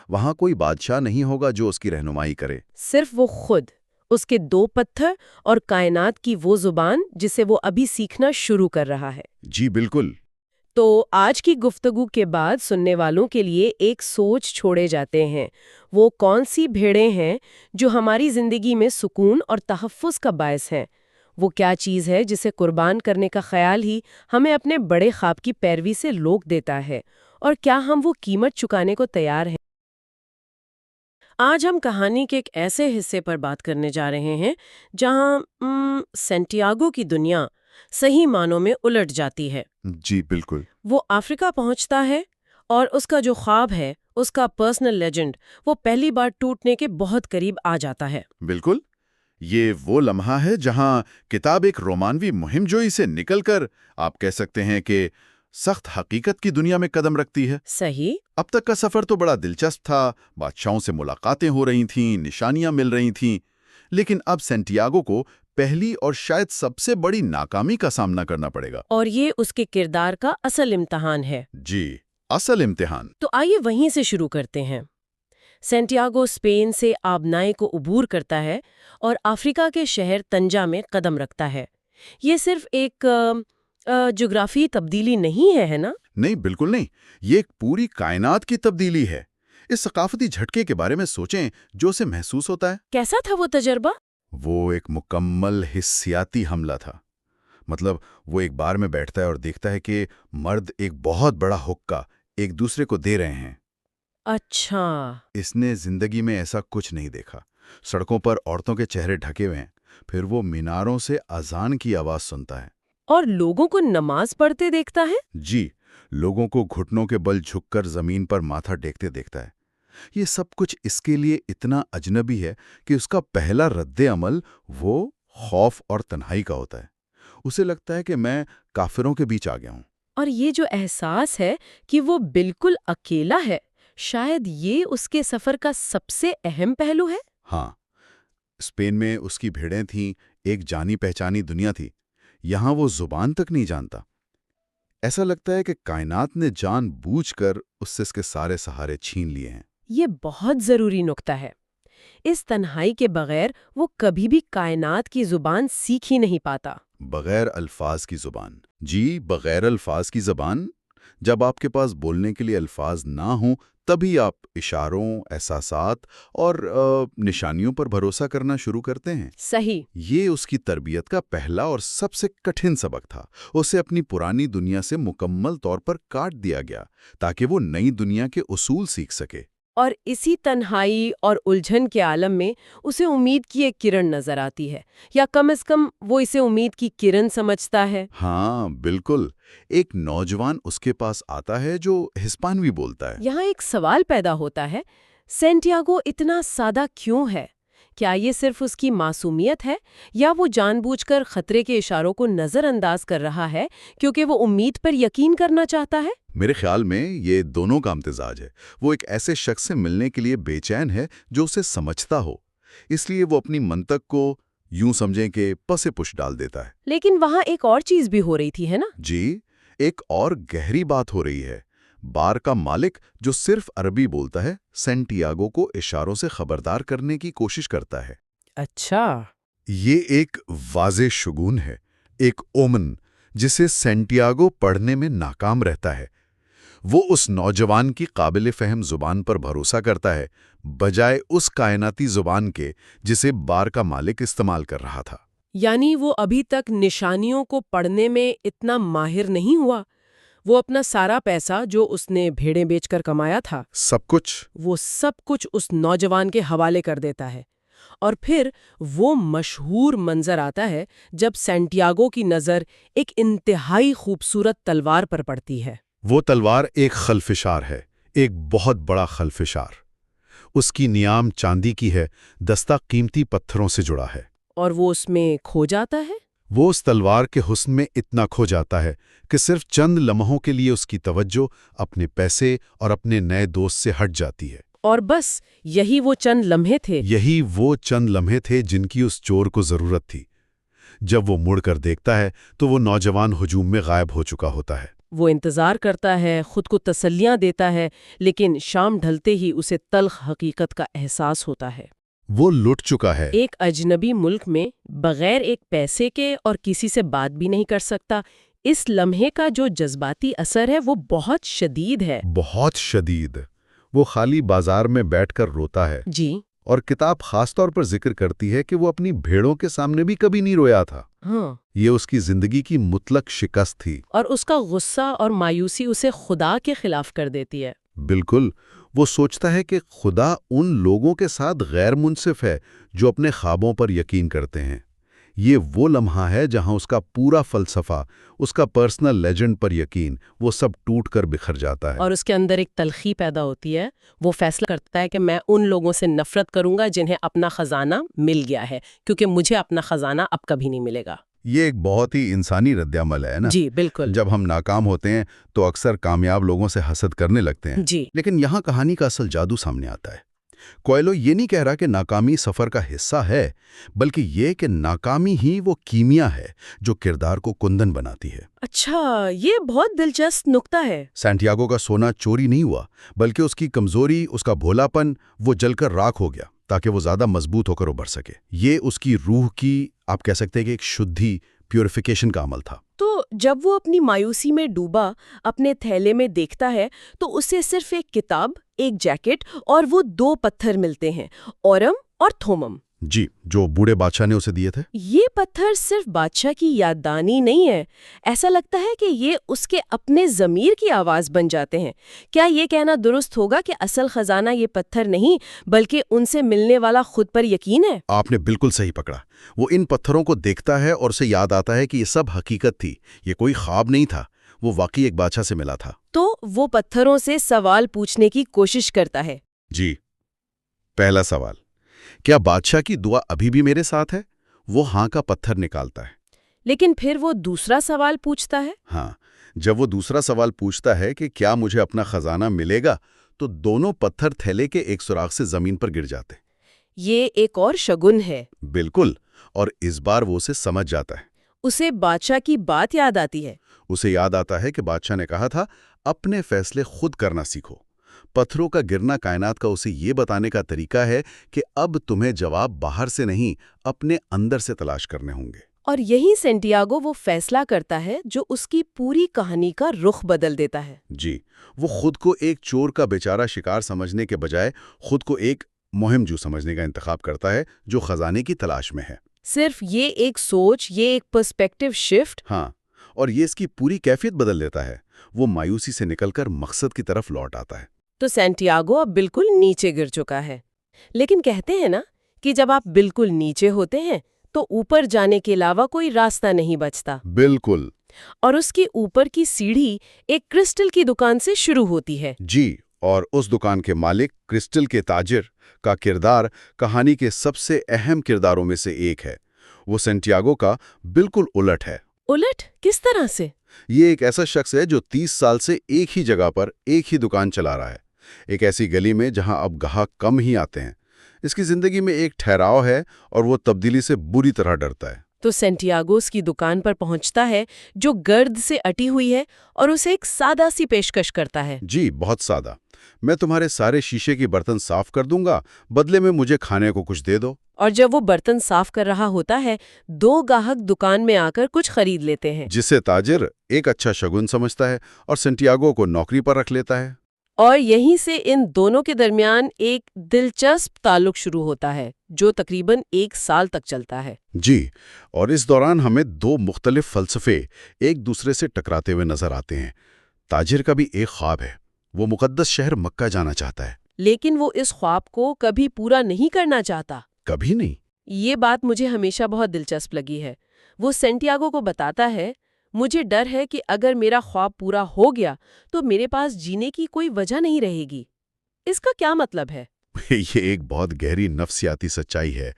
وہاں کوئی بادشاہ نہیں ہوگا جو اس کی رہنمائی کرے، صرف وہ خود، اس کے 2 پتھر اور کائنات کی وہ زبان جسے وہ ابھی سیکھنا شروع کر رہا ہے۔ جی بالکل۔ تو آج کی گفتگو کے بعد سننے والوں کے لیے ایک سوچ چھوڑے جاتے ہیں۔ وہ کون سی بھیڑیں ہیں جو ہماری زندگی میں سکون اور تحفظ کا باعث ہیں؟ وہ کیا چیز ہے جسے قربان کرنے کا خیال ہی ہمیں اپنے بڑے خواب کی پیروی سے روک دیتا ہے؟ اور کیا ہم وہ قیمت چکانے کو تیار ہیں؟ آج ہم کہانی کے ایک ایسے حصے پر بات کرنے جا رہے ہیں جہاں سینٹیاگو کی دنیا صحیح معنوں میں الٹ جاتی ہے۔ جی بالکل۔ وہ افریقہ پہنچتا ہے اور اس کا جو خواب ہے، اس کا پرسنل لیجنڈ، وہ پہلی بار ٹوٹنے کے بہت قریب آ جاتا ہے۔ بالکل، یہ وہ لمحہ ہے جہاں کتاب ایک رومانوی مہم جوئی سے نکل کر آپ کہہ سکتے ہیں کہ سخت حقیقت کی دنیا میں قدم رکھتی ہے۔ صحیح۔ اب تک کا سفر تو بڑا دلچسپ تھا، بادشاہوں سے ملاقاتیں ہو رہی تھیں، نشانیاں مل رہی تھیں، لیکن اب سینٹیاگو کو پہلی اور شاید سب سے بڑی ناکامی کا سامنا کرنا پڑے گا۔ اور یہ اس کے کردار کا اصل امتحان ہے۔ جی، اصل امتحان۔ تو آئیے وہیں سے شروع کرتے ہیں۔ سینٹیاگو اسپین سے آبنائے کو عبور کرتا ہے اور افریقہ کے شہر تنجا میں قدم رکھتا ہے۔ یہ صرف ایک جغرافی تبدیلی نہیں ہے نا؟ نہیں، بالکل نہیں، یہ ایک پوری کائنات کی تبدیلی ہے۔ اس ثقافتی جھٹکے کے بارے میں سوچیں جو اسے محسوس ہوتا ہے۔ کیسا تھا وہ تجربہ؟ وہ ایک مکمل حسیاتی حملہ تھا۔ مطلب وہ ایک بار میں بیٹھتا ہے اور دیکھتا ہے کہ مرد ایک بہت بڑا حقہ ایک دوسرے کو دے رہے ہیں۔ اچھا۔ اس نے زندگی میں ایسا کچھ نہیں دیکھا۔ سڑکوں پر عورتوں کے چہرے ڈھکے ہوئے ہیں، پھر وہ میناروں سے اذان کی آواز سنتا ہے۔ اور لوگوں کو نماز پڑھتے دیکھتا ہے؟ جی، لوگوں کو گھٹنوں کے بل جھک کر زمین پر ماتھا ٹیکتے دیکھتا ہے۔ یہ سب کچھ اس کے لیے اتنا اجنبی ہے کہ اس کا پہلا رد عمل وہ خوف اور تنہائی کا ہوتا ہے۔ اسے لگتا ہے کہ میں کافروں کے بیچ آ گیا ہوں۔ اور یہ جو احساس ہے کہ وہ بالکل اکیلا ہے، شاید یہ اس کے سفر کا سب سے اہم پہلو ہے۔ ہاں، اسپین میں اس کی بھیڑیں تھیں، ایک جانی پہچانی دنیا تھی۔ یہاں وہ زبان تک نہیں جانتا۔ ایسا لگتا ہے کہ کائنات نے جان بوجھ کر اس سے اس کے سارے سہارے چھین لیے ہیں۔ یہ بہت ضروری نکتہ ہے۔ اس تنہائی کے بغیر وہ کبھی بھی کائنات کی زبان سیکھ ہی نہیں پاتا۔ بغیر الفاظ کی زبان۔ جی، بغیر الفاظ کی زبان۔ جب آپ کے پاس بولنے کے لیے الفاظ نہ ہوں تبھی آپ اشاروں، احساسات اور نشانیوں پر بھروسہ کرنا شروع کرتے ہیں۔ صحیح۔ یہ اس کی تربیت کا پہلا اور سب سے کٹھن سبق تھا۔ اسے اپنی پرانی دنیا سے مکمل طور پر کاٹ دیا گیا تاکہ وہ نئی دنیا کے اصول سیکھ سکے۔ اور اسی تنہائی اور الجھن کے عالم میں اسے امید کی ایک کرن نظر آتی ہے، یا کم از کم وہ اسے امید کی کرن سمجھتا ہے۔ ہاں بالکل، ایک نوجوان اس کے پاس آتا ہے جو ہسپانوی بولتا ہے۔ یہاں ایک سوال پیدا ہوتا ہے، سینٹیاگو اتنا سادہ کیوں ہے؟ کیا یہ صرف اس کی معصومیت ہے، یا وہ جان بوجھ کر خطرے کے اشاروں کو نظر انداز کر رہا ہے کیونکہ وہ امید پر یقین کرنا چاہتا ہے؟ میرے خیال میں یہ دونوں کا امتزاج ہے۔ وہ ایک ایسے شخص سے ملنے کے لیے بے چین ہے جو اسے سمجھتا ہو، اس لیے وہ اپنی منطق کو یوں سمجھیں کہ پس پش ڈال دیتا ہے۔ لیکن وہاں ایک اور چیز بھی ہو رہی تھی، ہے نا؟ جی، ایک اور گہری بات ہو رہی ہے۔ بار کا مالک جو صرف عربی بولتا ہے، سینٹیاگو کو اشاروں سے خبردار کرنے کی کوشش کرتا ہے۔ اچھا۔ یہ ایک واضح شگون ہے، ایک اومن جسے سینٹیاگو پڑھنے میں ناکام رہتا ہے۔ وہ اس نوجوان کی قابل فہم زبان پر بھروسہ کرتا ہے، بجائے اس کائناتی زبان کے جسے بار کا مالک استعمال کر رہا تھا۔ یعنی وہ ابھی تک نشانیوں کو پڑھنے میں اتنا ماہر نہیں ہوا۔ وہ اپنا سارا پیسہ جو اس نے بھیڑیں بیچ کر کمایا تھا، وہ سب کچھ اس نوجوان کے حوالے کر دیتا ہے۔ اور پھر وہ مشہور منظر آتا ہے جب سینٹیاگو کی نظر ایک انتہائی خوبصورت تلوار پر پڑتی ہے۔ وہ تلوار ایک خلفشار ہے، ایک بہت بڑا خلفشار۔ اس کی نیام چاندی کی ہے، دستہ قیمتی پتھروں سے جڑا ہے۔ اور وہ اس میں کھو جاتا ہے۔ وہ اس تلوار کے حسن میں اتنا کھو جاتا ہے کہ صرف چند لمحوں کے لیے اس کی توجہ اپنے پیسے اور اپنے نئے دوست سے ہٹ جاتی ہے۔ اور بس یہی وہ چند لمحے تھے۔ یہی وہ چند لمحے تھے جن کی اس چور کو ضرورت تھی۔ جب وہ مڑ کر دیکھتا ہے تو وہ نوجوان ہجوم میں غائب ہو چکا ہوتا ہے۔ وہ انتظار کرتا ہے، خود کو تسلیاں دیتا ہے، لیکن شام ڈھلتے ہی اسے تلخ حقیقت کا احساس ہوتا ہے۔ وہ لٹ چکا ہے۔ ایک اجنبی ملک میں بغیر ایک پیسے کے اور کسی سے بات بھی نہیں کر سکتا۔ اس لمحے کا جو جذباتی اثر ہے وہ بہت شدید ہے۔ بہت شدید۔ وہ خالی بازار میں بیٹھ کر روتا ہے۔ جی۔ اور کتاب خاص طور پر ذکر کرتی ہے کہ وہ اپنی بھیڑوں کے سامنے بھی کبھی نہیں رویا تھا۔ ہاں۔ یہ اس کی زندگی کی مطلق شکست تھی۔ اور اس کا غصہ اور مایوسی اسے خدا کے خلاف کر دیتی ہے۔ بالکل۔ وہ سوچتا ہے کہ خدا ان لوگوں کے ساتھ غیر منصف ہے جو اپنے خوابوں پر یقین کرتے ہیں۔ یہ وہ لمحہ ہے جہاں اس کا پورا فلسفہ، اس کا پرسنل لیجنڈ پر یقین، وہ سب ٹوٹ کر بکھر جاتا ہے۔ اور اس کے اندر ایک تلخی پیدا ہوتی ہے۔ وہ فیصلہ کرتا ہے کہ میں ان لوگوں سے نفرت کروں گا جنہیں اپنا خزانہ مل گیا ہے، کیونکہ مجھے اپنا خزانہ اب کبھی نہیں ملے گا۔ یہ ایک بہت ہی انسانی رد عمل ہے نا؟ جی بالکل۔ جب ہم ناکام ہوتے ہیں تو اکثر کامیاب لوگوں سے حسد کرنے لگتے ہیں۔ جی۔ لیکن یہاں کہانی کا اصل جادو سامنے آتا ہے۔ کوئلو یہ نہیں کہہ رہا کہ ناکامی سفر کا حصہ ہے، بلکہ یہ کہ ناکامی ہی وہ کیمیا ہے جو کردار کو کندن بناتی ہے۔ اچھا، یہ بہت دلچسپ نکتہ ہے۔ سینٹیاگو کا سونا چوری نہیں ہوا، بلکہ اس کی کمزوری، اس کا بھولا پن، وہ جل کر راکھ ہو گیا تاکہ وہ زیادہ مضبوط ہو کر ابھر سکے۔ یہ اس کی روح کی، آپ کہہ سکتے ہیں کہ ایک شدھی، پیوریفیکیشن کا عمل تھا۔ تو جب وہ اپنی مایوسی میں ڈوبا اپنے تھیلے میں دیکھتا ہے تو اسے صرف ایک کتاب، ایک جیکٹ اور وہ 2 پتھر ملتے ہیں، اورم اور تھومم۔ جی، جو بوڑھے بادشاہ نے اسے دیے تھے۔ یہ پتھر صرف بادشاہ کی یاددانی نہیں ہے، ایسا لگتا ہے کہ یہ اس کے اپنے ضمیر کی آواز بن جاتے ہیں۔ کیا یہ کہنا درست ہوگا کہ اصل خزانہ یہ پتھر نہیں بلکہ ان سے ملنے والا خود پر یقین ہے؟ آپ نے بالکل صحیح پکڑا۔ وہ ان پتھروں کو دیکھتا ہے اور اسے یاد آتا ہے کہ یہ سب حقیقت تھی، یہ کوئی خواب نہیں تھا، وہ واقعی ایک بادشاہ سے ملا تھا۔ تو وہ پتھروں سے سوال پوچھنے کی کوشش کرتا ہے۔ جی، پہلا سوال، کیا بادشاہ کی دعا ابھی بھی میرے ساتھ ہے؟ وہ ہاں کا پتھر نکالتا ہے۔ لیکن پھر وہ دوسرا سوال پوچھتا ہے۔ ہاں، جب وہ دوسرا سوال پوچھتا ہے کہ کیا مجھے اپنا خزانہ ملے گا، تو دونوں پتھر تھیلے کے ایک سوراخ سے زمین پر گر جاتے۔ یہ ایک اور شگن ہے۔ بالکل، اور اس بار وہ اسے سمجھ جاتا ہے۔ اسے بادشاہ کی بات یاد آتی ہے۔ اسے یاد آتا ہے کہ بادشاہ نے کہا تھا، اپنے فیصلے خود کرنا سیکھو۔ پتھروں کا گرنا کائنات کا اسے یہ بتانے کا طریقہ ہے کہ اب تمہیں جواب باہر سے نہیں، اپنے اندر سے تلاش کرنے ہوں گے۔ اور یہی سینٹیاگو وہ فیصلہ کرتا ہے جو اس کی پوری کہانی کا رخ بدل دیتا ہے۔ جی، وہ خود کو ایک چور کا بیچارہ شکار سمجھنے کے بجائے خود کو ایک مہم جو سمجھنے کا انتخاب کرتا ہے جو خزانے کی تلاش میں ہے۔ صرف یہ ایک سوچ، یہ ایک پرسپیکٹیو شفٹ۔ ہاں، اور یہ اس کی پوری کیفیت بدل دیتا ہے۔ وہ مایوسی سے نکل کر مقصد کی طرف لوٹ آتا ہے۔ تو سینٹیاگو اب بالکل نیچے گر چکا ہے، لیکن کہتے ہیں نا کہ جب آپ بالکل نیچے ہوتے ہیں تو اوپر جانے کے علاوہ کوئی راستہ نہیں بچتا، بالکل اور اس کی اوپر کی سیڑھی ایک کرسٹل کی دکان سے شروع ہوتی ہے۔ جی، اور اس دکان کے مالک کرسٹل کے تاجر کا کردار کہانی کے سب سے اہم کرداروں میں سے ایک ہے۔ وہ سینٹیاگو کا بالکل الٹ ہے۔ الٹ کس طرح سے؟ یہ ایک ایسا شخص ہے جو 30 سال سے ایک ہی جگہ پر ایک ہی دکان چلا رہا ہے، ایک ایسی گلی میں جہاں اب گاہک کم ہی آتے ہیں۔ اس کی زندگی میں ایک ٹھہراؤ ہے اور وہ تبدیلی سے بری طرح ڈرتا ہے۔ تو سینٹیاگو اس کی دکان پر پہنچتا ہے جو گرد سے اٹی ہوئی ہے اور اسے ایک سادہ سی پیشکش کرتا ہے۔ جی، بہت سادہ۔ میں تمہارے سارے شیشے کی برتن صاف کر دوں گا، بدلے میں مجھے کھانے کو کچھ دے دو۔ اور جب وہ برتن صاف کر رہا ہوتا ہے، 2 گاہک دکان میں آ کر کچھ خرید لیتے ہیں، جسے تاجر ایک اچھا شگن سمجھتا ہے اور سینٹیاگو کو نوکری پر رکھ لیتا ہے۔ اور یہیں سے ان دونوں کے درمیان ایک دلچسپ تعلق شروع ہوتا ہے جو تقریباً 1 سال تک چلتا ہے۔ جی، اور اس دوران ہمیں 2 مختلف فلسفے ایک دوسرے سے ٹکراتے ہوئے نظر آتے ہیں۔ تاجر کا بھی ایک خواب ہے، وہ مقدس شہر مکہ جانا چاہتا ہے، لیکن وہ اس خواب کو کبھی پورا نہیں کرنا چاہتا۔ کبھی نہیں۔ یہ بات مجھے ہمیشہ بہت دلچسپ لگی ہے۔ وہ سینٹیاگو کو بتاتا ہے، مجھے ڈر ہے کہ اگر میرا خواب پورا ہو گیا تو میرے پاس جینے کی کوئی وجہ نہیں رہے گی۔ اس کا کیا مطلب ہے؟ یہ ایک بہت گہری نفسیاتی سچائی ہے۔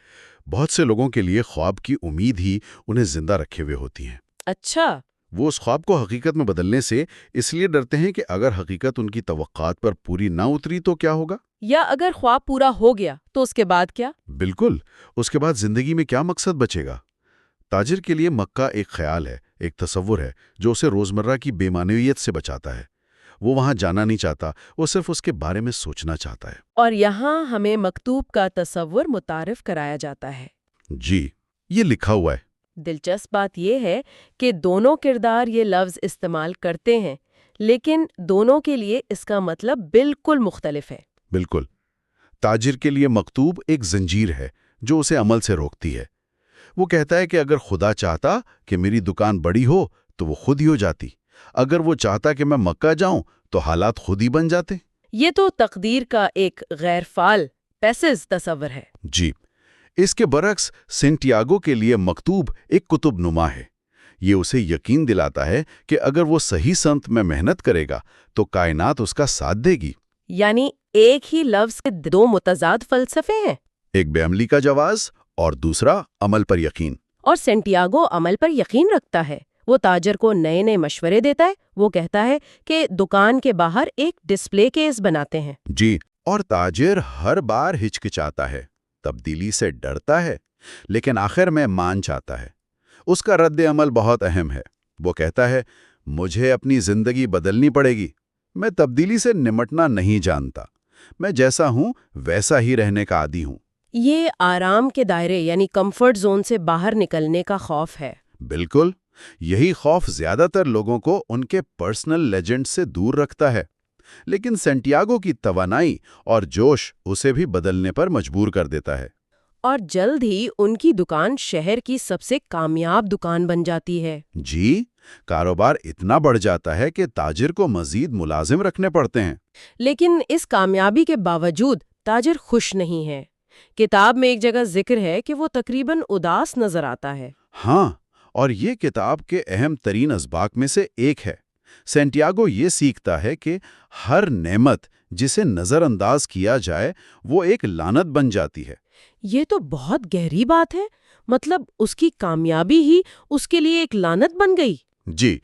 بہت سے لوگوں کے لیے خواب کی امید ہی انہیں زندہ رکھے ہوئے ہوتی ہے۔ اچھا، وہ اس خواب کو حقیقت میں بدلنے سے اس لیے ڈرتے ہیں کہ اگر حقیقت ان کی توقعات پر پوری نہ اتری تو کیا ہوگا؟ یا اگر خواب پورا ہو گیا تو اس کے بعد کیا؟ بالکل، اس کے بعد زندگی میں کیا مقصد بچے گا؟ تاجر کے لیے مکہ ایک خیال ہے، ایک تصور ہے جو اسے روزمرہ کی بے معنویت سے بچاتا ہے۔ وہ وہاں جانا نہیں چاہتا، وہ صرف اس کے بارے میں سوچنا چاہتا ہے۔ اور یہاں ہمیں مکتوب کا تصور متعارف کرایا جاتا ہے۔ جی، یہ لکھا ہوا ہے۔ دلچسپ بات یہ ہے کہ دونوں کردار یہ لفظ استعمال کرتے ہیں، لیکن دونوں کے لیے اس کا مطلب بالکل مختلف ہے۔ بالکل، تاجر کے لیے مکتوب ایک زنجیر ہے جو اسے عمل سے روکتی ہے۔ وہ کہتا ہے کہ اگر خدا چاہتا کہ میری دکان بڑی ہو تو وہ خود ہی ہو جاتی، اگر وہ چاہتا کہ میں مکہ جاؤں تو حالات خود ہی بن جاتے۔ یہ تو تقدیر کا ایک غیر فعال پیسز تصور ہے۔ جی، اس کے برعکس سینٹیاگو کے لیے مکتوب ایک کتب نما ہے۔ یہ اسے یقین دلاتا ہے کہ اگر وہ صحیح سمت میں محنت کرے گا تو کائنات اس کا ساتھ دے گی۔ یعنی ایک ہی لفظ کے 2 متضاد فلسفے ہیں۔ ایک بے عملی کا جواز اور دوسرا عمل پر یقین۔ اور سینٹیاگو عمل پر یقین رکھتا ہے۔ وہ تاجر کو نئے نئے مشورے دیتا ہے۔ وہ کہتا ہے کہ دکان کے باہر ایک ڈسپلے کیس بناتے ہیں۔ جی، اور تاجر ہر بار ہچکچاتا ہے، تبدیلی سے ڈرتا ہے، لیکن آخر میں مان جاتا ہے۔ اس کا رد عمل بہت اہم ہے۔ وہ کہتا ہے، مجھے اپنی زندگی بدلنی پڑے گی، میں تبدیلی سے نمٹنا نہیں جانتا، میں جیسا ہوں ویسا ہی رہنے کا عادی ہوں۔ یہ آرام کے دائرے یعنی کمفرٹ زون سے باہر نکلنے کا خوف ہے۔ بالکل، یہی خوف زیادہ تر لوگوں کو ان کے پرسنل لیجنڈ سے دور رکھتا ہے، لیکن سینٹیاگو کی توانائی اور جوش اسے بھی بدلنے پر مجبور کر دیتا ہے۔ اور جلد ہی ان کی دکان شہر کی سب سے کامیاب دکان بن جاتی ہے۔ جی، کاروبار اتنا بڑھ جاتا ہے کہ تاجر کو مزید ملازم رکھنے پڑتے ہیں۔ لیکن اس کامیابی کے باوجود تاجر خوش نہیں ہے۔ کتاب میں ایک جگہ ذکر ہے کہ وہ تقریباً اداس نظر آتا ہے۔ ہاں، اور یہ کتاب کے اہم ترین اسباق میں سے ایک ہے۔ سینٹیاگو یہ سیکھتا ہے کہ ہر نعمت جسے نظر انداز کیا جائے وہ ایک لعنت بن جاتی ہے۔ یہ تو بہت گہری بات ہے، مطلب اس کی کامیابی ہی اس کے لیے ایک لعنت بن گئی۔ جی،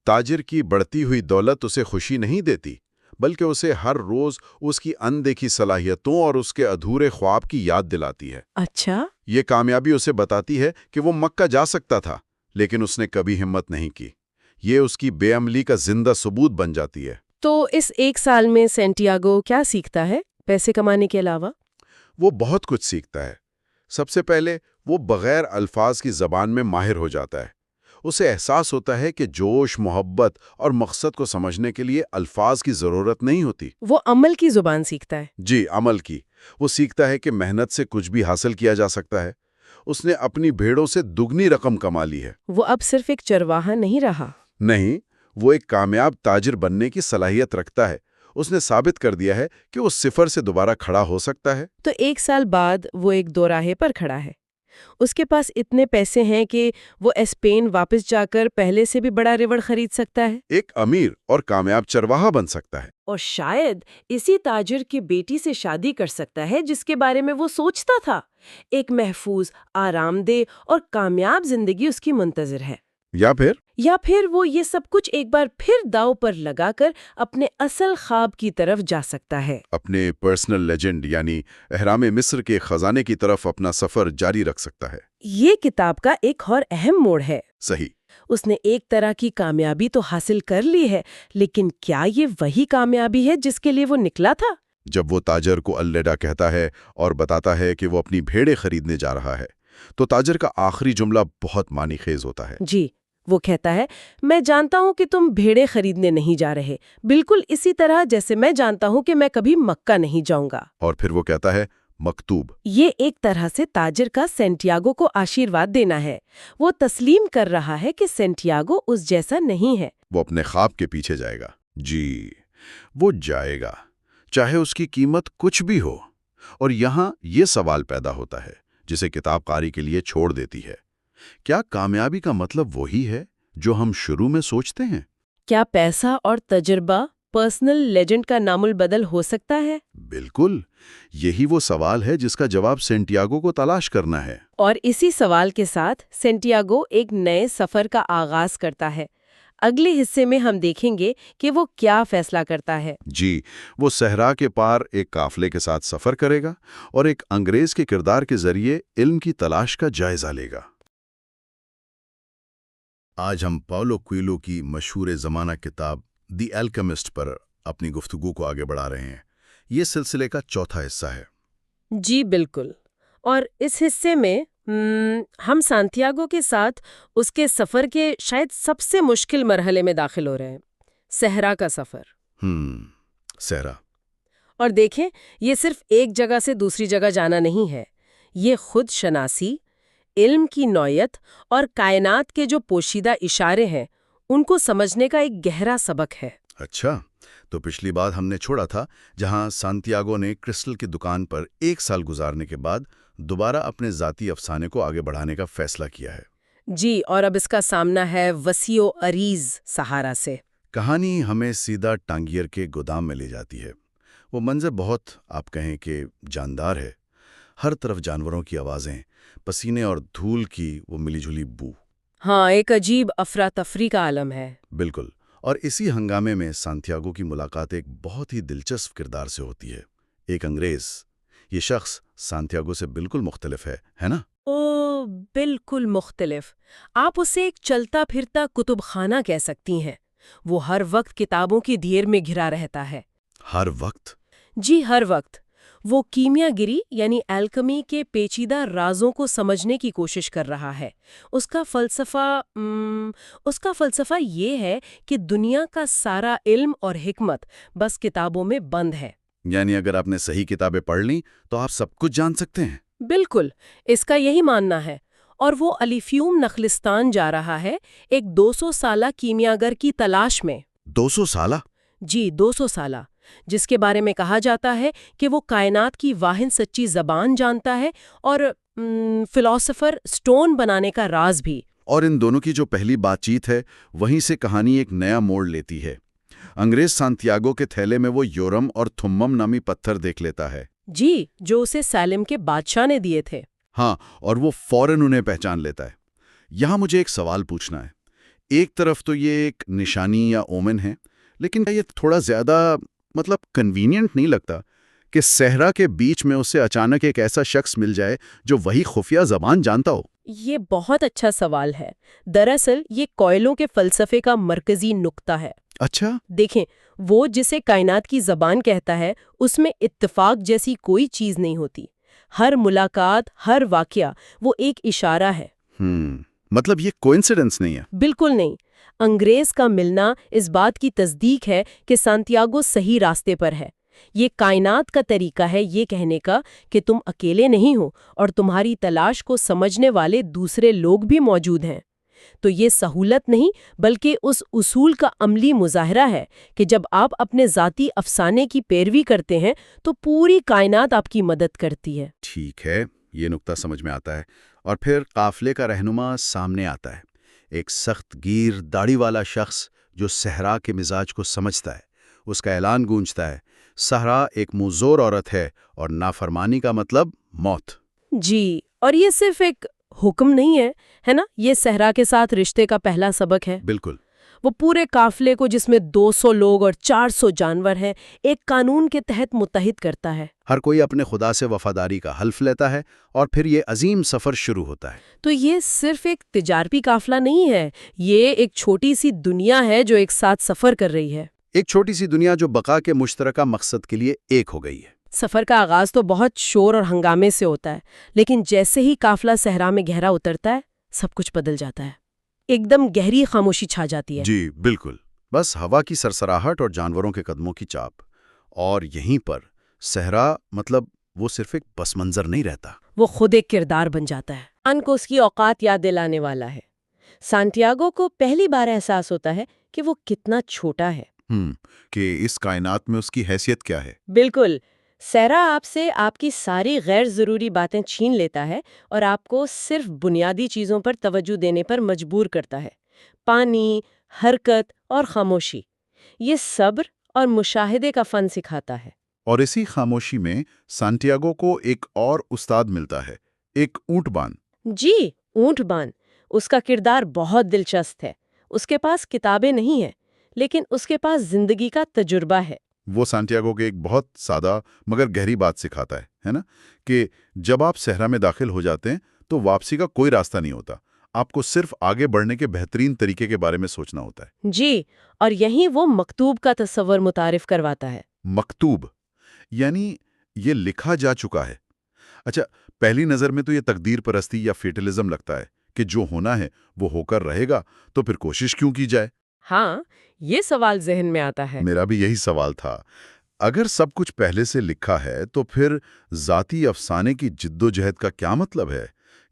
تاجر کی بڑھتی ہوئی دولت اسے خوشی نہیں دیتی، بلکہ اسے ہر روز اس کی اندیکھی صلاحیتوں اور اس کے ادھورے خواب کی یاد دلاتی ہے۔ اچھا، یہ کامیابی اسے بتاتی ہے کہ وہ مکہ جا سکتا تھا، لیکن اس نے کبھی ہمت نہیں کی۔ یہ اس کی بے عملی کا زندہ ثبوت بن جاتی ہے۔ تو اس 1 سال میں سینٹیاگو کیا سیکھتا ہے پیسے کمانے کے علاوہ؟ وہ بہت کچھ سیکھتا ہے۔ سب سے پہلے وہ بغیر الفاظ کی زبان میں ماہر ہو جاتا ہے۔ اسے احساس ہوتا ہے کہ جوش، محبت اور مقصد کو سمجھنے کے لیے الفاظ کی ضرورت نہیں ہوتی۔ وہ عمل کی زبان سیکھتا ہے۔ جی، عمل کی۔ وہ سیکھتا ہے کہ محنت سے کچھ بھی حاصل کیا جا سکتا ہے۔ اس نے اپنی بھیڑوں سے دگنی رقم کما لی ہے۔ وہ اب صرف ایک چرواہا نہیں رہا۔ نہیں، وہ ایک کامیاب تاجر بننے کی صلاحیت رکھتا ہے۔ اس نے ثابت کر دیا ہے کہ وہ صفر سے دوبارہ کھڑا ہو سکتا ہے۔ تو 1 سال بعد وہ ایک دوراہے پر کھڑا ہے۔ اس کے پاس اتنے پیسے ہیں کہ وہ اسپین واپس جا کر پہلے سے بھی بڑا ریوڑ خرید سکتا ہے، ایک امیر اور کامیاب چرواہا بن سکتا ہے۔ اور شاید اسی تاجر کی بیٹی سے شادی کر سکتا ہے جس کے بارے میں وہ سوچتا تھا۔ ایک محفوظ، آرام دہ اور کامیاب زندگی اس کی منتظر ہے۔ یا پھر وہ یہ سب کچھ ایک بار پھر داؤ پر لگا کر اپنے اصل خواب کی طرف جا سکتا ہے، اپنے پرسنل لیجنڈ یعنی اہرام مصر کے خزانے کی طرف اپنا سفر جاری رکھ سکتا ہے۔ یہ کتاب کا ایک اور اہم موڑ ہے۔ صحیح۔ اس نے ایک طرح کی کامیابی تو حاصل کر لی ہے، لیکن کیا یہ وہی کامیابی ہے جس کے لیے وہ نکلا تھا؟ جب وہ تاجر کو الوداع کہتا ہے اور بتاتا ہے کہ وہ اپنی بھیڑیں خریدنے جا رہا ہے، تو تاجر کا آخری جملہ بہت معنی خیز ہوتا ہے۔ جی، وہ کہتا ہے، میں جانتا ہوں کہ تم بھیڑیں خریدنے نہیں جا رہے، بالکل اسی طرح جیسے میں جانتا ہوں کہ میں کبھی مکہ نہیں جاؤں گا۔ اور پھر وہ کہتا ہے مکتوب۔ یہ ایک طرح سے تاجر کا سینٹیاگو کو آشیرواد دینا ہے۔ وہ تسلیم کر رہا ہے کہ سینٹیاگو اس جیسا نہیں ہے۔ وہ اپنے خواب کے پیچھے جائے گا۔ جی، وہ جائے گا، چاہے اس کی قیمت کچھ بھی ہو۔ اور یہاں یہ سوال پیدا ہوتا ہے جسے کتاب قاری کے لیے چھوڑ دیتی ہے، کیا کامیابی کا مطلب وہی ہے جو ہم شروع میں سوچتے ہیں؟ کیا پیسہ اور تجربہ پرسنل لیجنڈ کا نام البدل ہو سکتا ہے؟ بالکل، یہی وہ سوال ہے جس کا جواب سینٹیاگو کو تلاش کرنا ہے۔ اور اسی سوال کے ساتھ سینٹیاگو ایک نئے سفر کا آغاز کرتا ہے۔ اگلے حصے میں ہم دیکھیں گے کہ وہ کیا فیصلہ کرتا ہے۔ جی، وہ صحرا کے پار ایک قافلے کے ساتھ سفر کرے گا اور ایک انگریز کے کردار کے ذریعے علم کی تلاش کا جائزہ لے گا۔ آج ہم پاولو کویلو کی مشہور زمانہ کتاب دی الکیمسٹ پر اپنی گفتگو کو آگے بڑھا رہے ہیں۔ یہ سلسلے کا چوتھا حصہ ہے۔ جی بالکل، اور اس حصے میں ہم سانتیاگو کے ساتھ اس کے سفر کے شاید سب سے مشکل مرحلے میں داخل ہو رہے ہیں، صحرا کا سفر۔ صحرا۔ اور دیکھیں، یہ صرف ایک جگہ سے دوسری جگہ جانا نہیں ہے، یہ خود شناسی، علم کی نوعیت اور کائنات کے جو پوشیدہ اشارے ہیں ان کو سمجھنے کا ایک گہرا سبق ہے۔ اچھا، تو پچھلی بار ہم نے چھوڑا تھا جہاں سانتیاگو نے کرسٹل کی دکان پر 1 سال گزارنے کے بعد دوبارہ اپنے ذاتی افسانے کو آگے بڑھانے کا فیصلہ کیا ہے۔ جی، اور اب اس کا سامنا ہے وسیع و عریض صحارا سے۔ کہانی ہمیں سیدھا ٹانگیر کے گودام میں لے جاتی ہے۔ وہ منظر بہت، آپ کہیں کہ جاندار ہے۔ ہر طرف جانوروں کی آوازیں، پسینے اور دھول کی وہ ملی جھلی بو۔ ہاں، ایک عجیب افراتفری کا عالم ہے۔ بالکل، اور اسی ہنگامے میں سانتیاگو کی ملاقات ایک بہت ہی دلچسپ کردار سے ہوتی ہے، ایک انگریز۔ یہ شخص سانتیاگو سے بالکل مختلف ہے نا؟ او، بالکل مختلف۔ آپ اسے ایک چلتا پھرتا کتب خانہ کہہ سکتی ہیں۔ وہ ہر وقت کتابوں کی دھیر میں گھرا رہتا ہے۔ ہر وقت؟ جی، ہر وقت۔ وہ کیمیا گری یعنی الکمی کے پیچیدہ رازوں کو سمجھنے کی کوشش کر رہا ہے۔ اس کا فلسفہ یہ ہے کہ دنیا کا سارا علم اور حکمت بس کتابوں میں بند ہے۔ یعنی اگر آپ نے صحیح کتابیں پڑھ لیں تو آپ سب کچھ جان سکتے ہیں۔ بالکل، اس کا یہی ماننا ہے۔ اور وہ الیفیوم نخلستان جا رہا ہے، ایک 200 سالہ کیمیاگر کی تلاش میں۔ 200 سالہ؟ جی، 200 سالہ، جس کے بارے میں کہا جاتا ہے کہ وہ کائنات کی واحد سچی زبان جانتا ہے اور فلاسفر سٹون بنانے کا راز بھی۔ اور ان دونوں کی جو پہلی بات چیت ہے وہیں سے کہانی ایک نیا موڑ لیتی ہے۔ انگریز سانتیاگو کے تھیلے میں وہ یورم اور تھمم نامی پتھر دیکھ لیتا ہے۔ جی، جو اسے سالم کے بادشاہ نے دیے تھے۔ ہاں، اور وہ فوراً انہیں پہچان لیتا ہے۔ یہاں مجھے ایک سوال پوچھنا ہے۔ ایک طرف تو یہ ایک نشانی یا اومن ہے، لیکن یہ تھوڑا زیادہ کنوینینٹ نہیں لگتا کہ صحرا کے بیچ میں اسے اچانک ایک ایسا شخص مل جائے جو وہی خفیہ زبان جانتا ہو؟ یہ بہت اچھا سوال ہے۔ دراصل یہ کوئلو کے فلسفے کا مرکزی نقطہ ہے۔ اچھا؟ دیکھیں، وہ جسے کائنات کی زبان کہتا ہے اس میں اتفاق جیسی کوئی چیز نہیں ہوتی۔ ہر ملاقات، ہر واقعہ وہ ایک اشارہ ہے۔ مطلب یہ کوئنسیڈنس نہیں ہے؟ بالکل نہیں۔ انگریز کا ملنا اس بات کی تصدیق ہے کہ سانتیاگو صحیح راستے پر ہے۔ یہ کائنات کا طریقہ ہے یہ کہنے کا کہ تم اکیلے نہیں ہو اور تمہاری تلاش کو سمجھنے والے دوسرے لوگ بھی موجود ہیں۔ تو یہ سہولت نہیں بلکہ اس اصول کا عملی مظاہرہ ہے کہ جب آپ اپنے ذاتی افسانے کی پیروی کرتے ہیں تو پوری کائنات آپ کی مدد کرتی ہے۔ ٹھیک ہے، یہ نقطہ سمجھ میں آتا ہے۔ اور پھر قافلے کا رہنما سامنے آتا ہے، ایک سخت گیر داڑھی والا شخص جو صحرا کے مزاج کو سمجھتا ہے۔ اس کا اعلان گونجتا ہے، صحرا ایک مزور عورت ہے اور نافرمانی کا مطلب موت۔ جی، اور یہ صرف ایک حکم نہیں ہے نا، یہ صحرا کے ساتھ رشتے کا پہلا سبق ہے۔ بالکل۔ وہ پورے قافلے کو، جس میں 200 لوگ اور 400 جانور ہیں، ایک قانون کے تحت متحد کرتا ہے۔ ہر کوئی اپنے خدا سے وفاداری کا حلف لیتا ہے اور پھر یہ عظیم سفر شروع ہوتا ہے۔ تو یہ صرف ایک تجارتی قافلہ نہیں ہے، یہ ایک چھوٹی سی دنیا ہے جو ایک ساتھ سفر کر رہی ہے۔ ایک چھوٹی سی دنیا جو بقا کے مشترکہ مقصد کے لیے ایک ہو گئی ہے۔ سفر کا آغاز تو بہت شور اور ہنگامے سے ہوتا ہے، لیکن جیسے ہی قافلہ صحرا میں گہرا اترتا ہے، سب کچھ بدل جاتا ہے۔ ایک دم گہری خاموشی چھا جاتی ہے۔ جی بالکل، بس ہوا کی سرسراہٹ اور جانوروں کے قدموں کی چاپ۔ اور یہیں پر صحرا مطلب وہ صرف ایک پس منظر نہیں رہتا، وہ خود ایک کردار بن جاتا ہے۔ ان کو اس کی اوقات یاد دلانے والا ہے۔ سانتیاگو کو پہلی بار احساس ہوتا ہے کہ وہ کتنا چھوٹا ہے۔ کہ اس کائنات میں اس کی حیثیت کیا ہے۔ بالکل، صحرا آپ سے آپ کی ساری غیر ضروری باتیں چھین لیتا ہے اور آپ کو صرف بنیادی چیزوں پر توجہ دینے پر مجبور کرتا ہے۔ پانی، حرکت اور خاموشی، یہ صبر اور مشاہدے کا فن سکھاتا ہے۔ اور اسی خاموشی میں سانتیاگو کو ایک اور استاد ملتا ہے، ایک اونٹ بان۔ جی، اونٹ بان۔ اس کا کردار بہت دلچسپ ہے۔ اس کے پاس کتابیں نہیں ہیں، لیکن اس کے پاس زندگی کا تجربہ ہے۔ وہ سانتیاگو کے ایک بہت سادہ مگر گہری بات سکھاتا ہے نا، کہ جب آپ صحرا میں داخل ہو جاتے ہیں تو واپسی کا کوئی راستہ نہیں ہوتا، آپ کو صرف آگے بڑھنے کے بہترین طریقے کے بارے میں سوچنا ہوتا ہے۔ جی، اور یہیں وہ مکتوب کا تصور متعارف کرواتا ہے۔ مکتوب یعنی یہ لکھا جا چکا ہے۔ اچھا، پہلی نظر میں تو یہ تقدیر پرستی یا فیٹلزم لگتا ہے کہ جو ہونا ہے وہ ہو کر رہے گا، تو پھر کوشش کیوں کی جائے؟ ہاں، یہ سوال ذہن میں آتا ہے۔ میرا بھی یہی سوال تھا۔ اگر سب کچھ پہلے سے لکھا ہے تو پھر ذاتی افسانے کی جد و جہد کا کیا مطلب ہے؟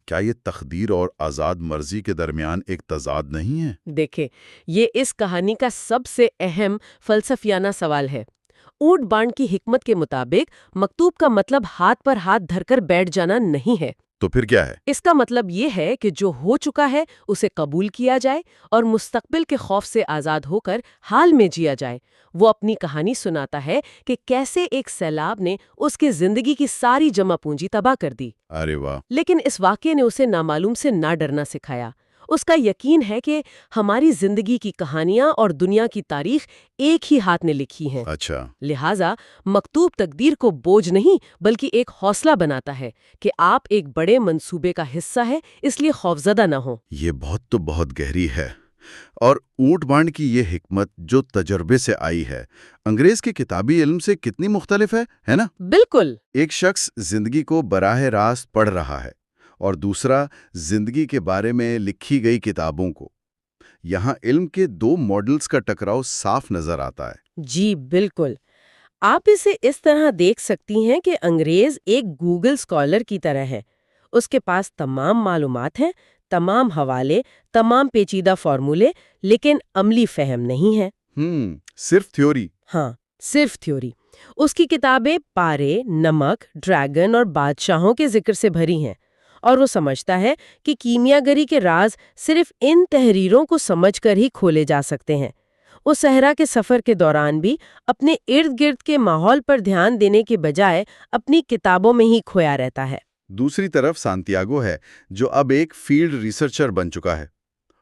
کیا یہ تقدیر اور آزاد مرضی کے درمیان ایک تضاد نہیں ہے؟ دیکھیں، یہ اس کہانی کا سب سے اہم فلسفیانہ سوال ہے۔ اونٹ بانڈ کی حکمت کے مطابق مکتوب کا مطلب ہاتھ پر ہاتھ دھر کر بیٹھ جانا نہیں ہے۔ تو پھر کیا ہے؟ اس کا مطلب یہ ہے کہ جو ہو چکا ہے اسے قبول کیا جائے اور مستقبل کے خوف سے آزاد ہو کر حال میں جیا جائے۔ وہ اپنی کہانی سناتا ہے کہ کیسے ایک سیلاب نے اس کی زندگی کی ساری جمع پونجی تباہ کر دی، ارے واہ! لیکن اس واقعے نے اسے نامعلوم سے نہ ڈرنا سکھایا۔ اس کا یقین ہے کہ ہماری زندگی کی کہانیاں اور دنیا کی تاریخ ایک ہی ہاتھ نے لکھی ہیں۔ اچھا، لہٰذا مکتوب تقدیر کو بوجھ نہیں بلکہ ایک حوصلہ بناتا ہے کہ آپ ایک بڑے منصوبے کا حصہ ہے، اس لیے خوفزدہ نہ ہوں۔ یہ بہت گہری ہے۔ اور اونٹ بانڈ کی یہ حکمت جو تجربے سے آئی ہے، انگریز کے کتابی علم سے کتنی مختلف ہے نا؟ بالکل۔ ایک شخص زندگی کو براہ راست پڑھ رہا ہے اور دوسرا زندگی کے بارے میں لکھی گئی کتابوں کو۔ یہاں علم کے دو ماڈلز کا ٹکراؤ صاف نظر آتا ہے۔ جی بالکل، آپ اسے اس طرح دیکھ سکتی ہیں کہ انگریز ایک گوگل اسکالر کی طرح ہے۔ اس کے پاس تمام معلومات ہیں، تمام حوالے، تمام پیچیدہ فارمولے، لیکن عملی فہم نہیں ہے۔ صرف تھیوری۔ ہاں، صرف تھیوری۔ اس کی کتابیں پارے، نمک، ڈریگن اور بادشاہوں کے ذکر سے بھری ہیں، اور وہ سمجھتا ہے کہ کیمیا گری کے راز صرف ان تحریروں کو سمجھ کر ہی کھولے جا سکتے ہیں۔ وہ صحرا کے سفر کے دوران بھی اپنے ارد گرد کے ماحول پر دھیان دینے کے بجائے اپنی کتابوں میں ہی کھویا رہتا ہے۔ دوسری طرف سانتیاگو ہے جو اب ایک فیلڈ ریسرچر بن چکا ہے۔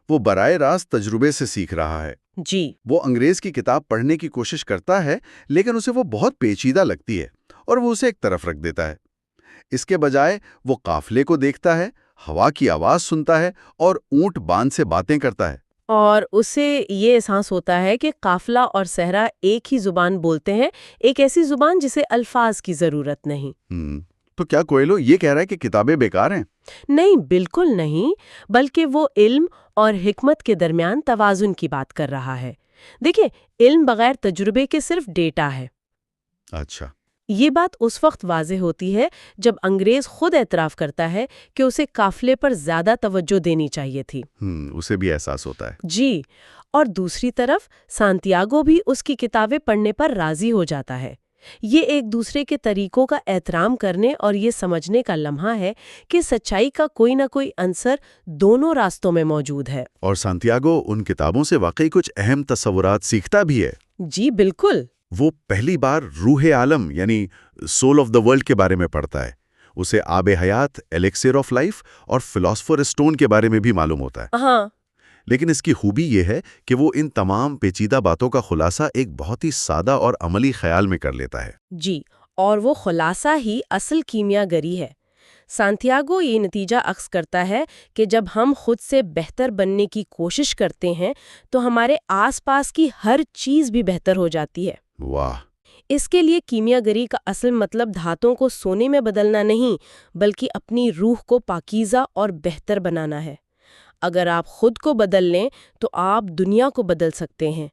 وہ براہ راست تجربے سے سیکھ رہا ہے۔ جی، وہ انگریز کی کتاب پڑھنے کی کوشش کرتا ہے، لیکن اسے وہ بہت پیچیدہ لگتی ہے اور وہ اسے ایک طرف رکھ دیتا ہے۔ اس کے بجائے وہ قافلے کو دیکھتا ہے، ہوا کی آواز سنتا ہے اور اونٹ باندھ سے باتیں کرتا ہے۔ اور اسے یہ احساس ہوتا ہے کہ قافلہ اور صحرا ایک ہی زبان بولتے ہیں، ایک ایسی زبان جسے الفاظ کی ضرورت نہیں۔ تو کیا کوئلو یہ کہہ رہا ہے کہ کتابیں بیکار ہیں؟ نہیں، بالکل نہیں، بلکہ وہ علم اور حکمت کے درمیان توازن کی بات کر رہا ہے۔ دیکھیں، علم بغیر تجربے کے صرف ڈیٹا ہے۔ اچھا، یہ بات اس وقت واضح ہوتی ہے جب انگریز خود اعتراف کرتا ہے کہ اسے قافلے پر زیادہ توجہ دینی چاہیے تھی۔ اسے بھی احساس ہوتا ہے۔ جی، اور دوسری طرف سانتیاگو بھی اس کی کتابیں پڑھنے پر راضی ہو جاتا ہے۔ یہ ایک دوسرے کے طریقوں کا احترام کرنے اور یہ سمجھنے کا لمحہ ہے کہ سچائی کا کوئی نہ کوئی عنصر دونوں راستوں میں موجود ہے۔ اور سانتیاگو ان کتابوں سے واقعی کچھ اہم تصورات سیکھتا بھی ہے۔ جی بالکل۔ وہ پہلی بار روح عالم یعنی سول آف دا ورلڈ کے بارے میں پڑھتا ہے۔ اسے آب حیات، ایلیکسیر آف لائف اور فلاسفر اسٹون کے بارے میں بھی معلوم ہوتا ہے۔ ہاں، لیکن اس کی خوبی یہ ہے کہ وہ ان تمام پیچیدہ باتوں کا خلاصہ ایک بہت ہی سادہ اور عملی خیال میں کر لیتا ہے۔ جی، اور وہ خلاصہ ہی اصل کیمیا گری ہے۔ سانتیاگو یہ نتیجہ اخذ کرتا ہے کہ جب ہم خود سے بہتر بننے کی کوشش کرتے ہیں تو ہمارے آس پاس کی ہر چیز بھی بہتر ہو جاتی ہے۔ واہ! اس کے لیے کیمیا گری کا اصل مطلب دھاتوں کو سونے میں بدلنا نہیں، بلکہ اپنی روح کو پاکیزہ اور بہتر بنانا ہے۔ اگر آپ خود کو بدل لیں تو آپ دنیا کو بدل سکتے ہیں۔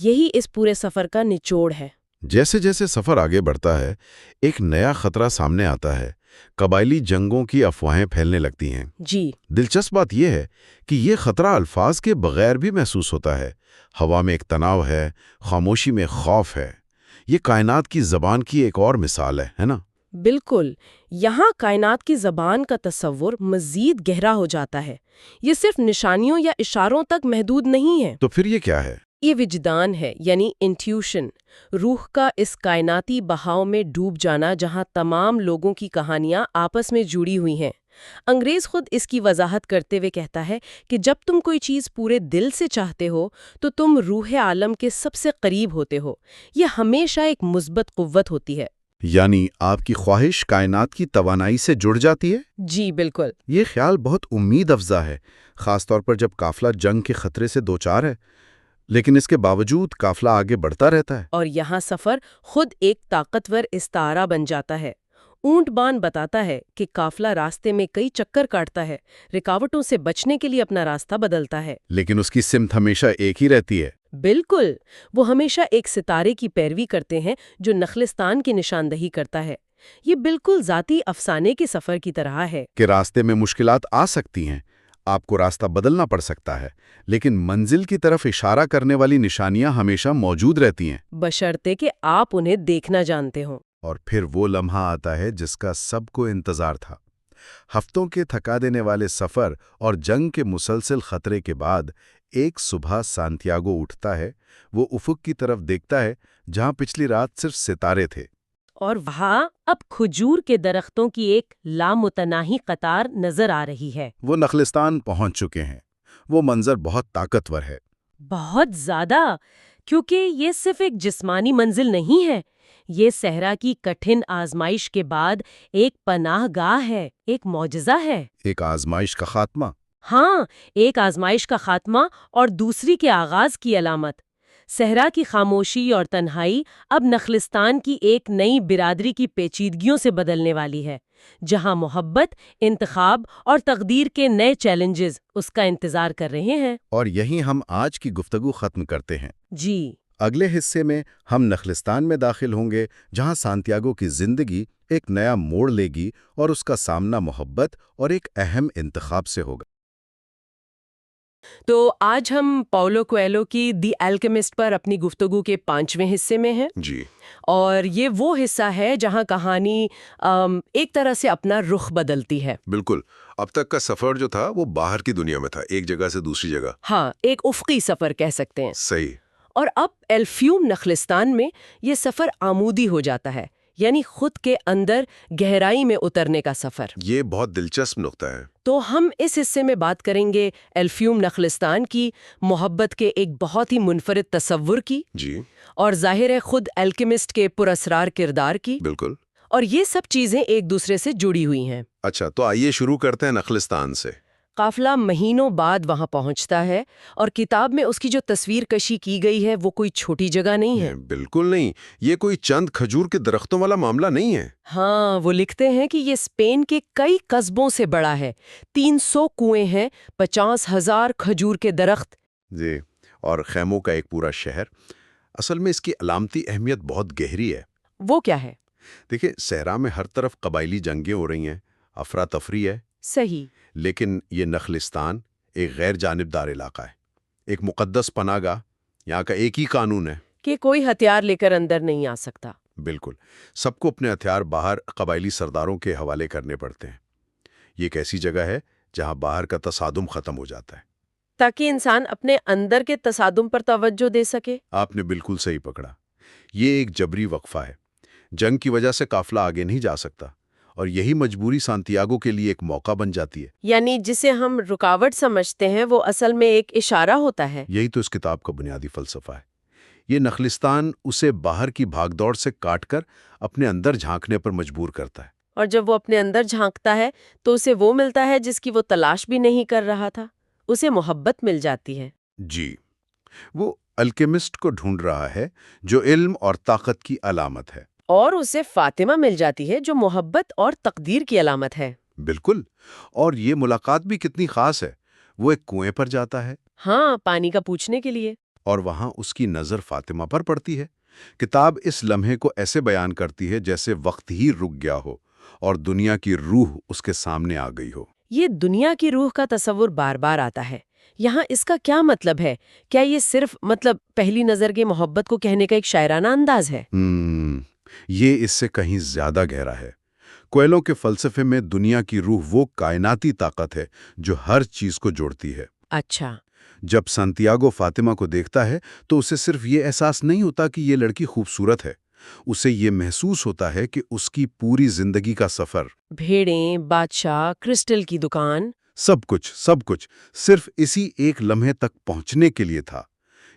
یہی اس پورے سفر کا نچوڑ ہے۔ جیسے جیسے سفر آگے بڑھتا ہے، ایک نیا خطرہ سامنے آتا ہے۔ قبائلی جنگوں کی افواہیں پھیلنے لگتی ہیں۔ جی، دلچسپ بات یہ ہے کہ یہ خطرہ الفاظ کے بغیر بھی محسوس ہوتا ہے۔ ہوا میں ایک تناؤ ہے، خاموشی میں خوف ہے۔ یہ کائنات کی زبان کی ایک اور مثال ہے نا؟ بالکل۔ یہاں کائنات کی زبان کا تصور مزید گہرا ہو جاتا ہے۔ یہ صرف نشانیوں یا اشاروں تک محدود نہیں ہے۔ تو پھر یہ کیا ہے؟ یہ وجدان ہے، یعنی انٹیوشن، روح کا اس کائناتی بہاؤ میں ڈوب جانا جہاں تمام لوگوں کی کہانیاں آپس میں جڑی ہوئی ہیں۔ انگریز خود اس کی وضاحت کرتے ہوئے کہتا ہے کہ جب تم کوئی چیز پورے دل سے چاہتے ہو تو تم روح عالم کے سب سے قریب ہوتے ہو۔ یہ ہمیشہ ایک مثبت قوت ہوتی ہے۔ یعنی آپ کی خواہش کائنات کی توانائی سے جڑ جاتی ہے؟ جی بالکل۔ یہ خیال بہت امید افزا ہے، خاص طور پر جب قافلہ جنگ کے خطرے سے دوچار ہے، لیکن اس کے باوجود قافلہ آگے بڑھتا رہتا ہے۔ اور یہاں سفر خود ایک طاقتور استعارہ بن جاتا ہے۔ اونٹ بان بتاتا ہے کہ قافلہ راستے میں کئی چکر کاٹتا ہے، رکاوٹوں سے بچنے کے لیے اپنا راستہ بدلتا ہے، لیکن اس کی سمت ہمیشہ ایک ہی رہتی ہے۔ بالکل۔ وہ ہمیشہ ایک ستارے کی پیروی کرتے ہیں جو نخلستان کی نشاندہی کرتا ہے۔ یہ بالکل ذاتی افسانے کے سفر کی طرح ہے کہ راستے میں مشکلات آ سکتی ہیں، آپ کو راستہ بدلنا پڑ سکتا ہے، لیکن منزل کی طرف اشارہ کرنے والی نشانیاں ہمیشہ موجود رہتی ہیں، بشرطے کہ آپ انہیں دیکھنا جانتے ہوں۔ اور پھر وہ لمحہ آتا ہے جس کا سب کو انتظار تھا۔ ہفتوں کے تھکا دینے والے سفر اور جنگ کے مسلسل خطرے کے بعد ایک صبح سانتیاگو اٹھتا ہے۔ وہ افق کی طرف دیکھتا ہے جہاں پچھلی رات صرف ستارے تھے، اور وہاں اب کھجور کے درختوں کی ایک لامتناہی قطار نظر آ رہی ہے۔ وہ نخلستان پہنچ چکے ہیں۔ وہ منظر بہت طاقتور ہے۔ بہت زیادہ، کیونکہ یہ صرف ایک جسمانی منزل نہیں ہے، یہ صحرا کی کٹھن آزمائش کے بعد ایک پناہ گاہ ہے، ایک معجزہ ہے۔ ایک آزمائش کا خاتمہ۔ ہاں، ایک آزمائش کا خاتمہ اور دوسری کے آغاز کی علامت۔ صحرا کی خاموشی اور تنہائی اب نخلستان کی ایک نئی برادری کی پیچیدگیوں سے بدلنے والی ہے، جہاں محبت، انتخاب اور تقدیر کے نئے چیلنجز اس کا انتظار کر رہے ہیں۔ اور یہیں ہم آج کی گفتگو ختم کرتے ہیں۔ جی، اگلے حصے میں ہم نخلستان میں داخل ہوں گے، جہاں سانتیاگو کی زندگی ایک نیا موڑ لے گی اور اس کا سامنا محبت اور ایک اہم انتخاب سے ہوگا۔ تو آج ہم پاولو کویلو کی دی الکیمسٹ پر اپنی گفتگو کے 5ویں حصے میں ہیں، جی، اور یہ وہ حصہ ہے جہاں کہانی ایک طرح سے اپنا رخ بدلتی ہے۔ بالکل۔ اب تک کا سفر جو تھا وہ باہر کی دنیا میں تھا، ایک جگہ سے دوسری جگہ۔ ہاں، ایک افقی سفر کہہ سکتے ہیں۔ صحیح۔ اور اب الفیوم نخلستان میں یہ سفر عمودی ہو جاتا ہے، یعنی خود کے اندر گہرائی میں اترنے کا سفر۔ یہ بہت دلچسپ نقطہ ہے۔ تو ہم اس حصے میں بات کریں گے الفیوم نخلستان کی، محبت کے ایک بہت ہی منفرد تصور کی، جی، اور ظاہر ہے خود الکیمسٹ کے پراسرار کردار کی، بالکل۔ اور یہ سب چیزیں ایک دوسرے سے جڑی ہوئی ہیں۔ اچھا، تو آئیے شروع کرتے ہیں نخلستان سے۔ قافلہ مہینوں بعد وہاں پہنچتا ہے، اور کتاب میں اس کی جو تصویر کشی کی گئی ہے وہ کوئی چھوٹی جگہ نہیں ہے۔ بالکل نہیں، یہ کوئی چند کھجور کے درختوں والا معاملہ نہیں ہے۔ ہاں، وہ لکھتے ہیں کہ یہ اسپین کے کئی قصبوں سے بڑا ہے، 300 کنویں ہیں، 50,000 کھجور کے درخت۔ جی، اور خیموں کا ایک پورا شہر۔ اصل میں اس کی علامتی اہمیت بہت گہری ہے۔ وہ کیا ہے؟ دیکھیں، صحرا میں ہر طرف قبائلی جنگیں ہو رہی ہیں، افراتفری ہے، صحیح۔ لیکن یہ نخلستان ایک غیر جانبدار علاقہ ہے، ایک مقدس پناہ گاہ، یہاں کا ایک ہی قانون ہے۔ کہ کوئی ہتھیار لے کر اندر نہیں آ سکتا۔ بالکل، سب کو اپنے ہتھیار باہر قبائلی سرداروں کے حوالے کرنے پڑتے ہیں۔ یہ ایک ایسی جگہ ہے جہاں باہر کا تصادم ختم ہو جاتا ہے۔ تاکہ انسان اپنے اندر کے تصادم پر توجہ دے سکے۔ آپ نے بالکل صحیح پکڑا، یہ ایک جبری وقفہ ہے۔ جنگ کی وجہ سے قافلہ آگے نہیں جا سکتا، اور یہی مجبوری سانتیاگو کے لیے ایک موقع بن جاتی ہے۔ یعنی جسے ہم رکاوٹ سمجھتے ہیں وہ اصل میں ایک اشارہ ہوتا ہے۔ یہی تو اس کتاب کا بنیادی فلسفہ ہے۔ یہ نخلستان اسے باہر کی بھاگ دوڑ سے کاٹ کر اپنے اندر جھانکنے پر مجبور کرتا ہے۔ اور جب وہ اپنے اندر جھانکتا ہے تو اسے وہ ملتا ہے جس کی وہ تلاش بھی نہیں کر رہا تھا، اسے محبت مل جاتی ہے۔ جی، وہ الکیمسٹ کو ڈھونڈ رہا ہے جو علم اور طاقت کی علامت ہے۔ اور اسے فاطمہ مل جاتی ہے جو محبت اور تقدیر کی علامت ہے۔ بالکل، اور یہ ملاقات بھی کتنی خاص ہے۔ وہ ایک کنویں پر جاتا ہے، ہاں، پانی کا پوچھنے کے لیے۔ اور وہاں اس کی نظر فاطمہ پر پڑتی ہے۔ کتاب اس لمحے کو ایسے بیان کرتی ہے جیسے وقت ہی رک گیا ہو اور دنیا کی روح اس کے سامنے آ گئی ہو۔ یہ دنیا کی روح کا تصور بار بار آتا ہے۔ یہاں اس کا کیا مطلب ہے؟ کیا یہ صرف پہلی نظر کے محبت کو کہنے کا ایک شاعرانہ انداز ہے؟ یہ اس سے کہیں زیادہ گہرا ہے۔ کوئلو کے فلسفے میں دنیا کی روح وہ کائناتی طاقت ہے جو ہر چیز کو جوڑتی ہے۔ اچھا۔ جب سانتیاگو فاطمہ کو دیکھتا ہے تو اسے صرف یہ احساس نہیں ہوتا کہ یہ لڑکی خوبصورت ہے، اسے یہ محسوس ہوتا ہے کہ اس کی پوری زندگی کا سفر، بھیڑیں، بادشاہ، کرسٹل کی دکان، سب کچھ صرف اسی ایک لمحے تک پہنچنے کے لیے تھا۔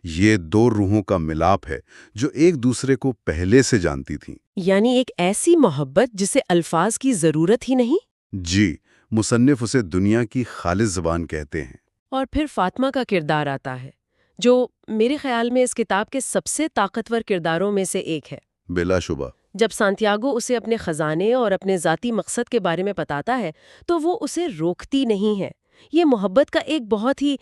یہ دو روحوں کا ملاپ ہے جو ایک دوسرے کو پہلے سے جانتی تھیں۔ یعنی ایک ایسی محبت جسے الفاظ کی ضرورت ہی نہیں؟ جی، مصنف اسے دنیا کی خالص زبان کہتے ہیں۔ اور پھر فاطمہ کا کردار آتا ہے جو میرے خیال میں اس کتاب کے سب سے طاقتور کرداروں میں سے ایک ہے۔ بلا شبہ۔ جب سانتیاگو اسے اپنے خزانے اور اپنے ذاتی مقصد کے بارے میں بتاتا ہے تو وہ اسے روکتی نہیں ہے۔ یہ محبت کا ایک بہت ہی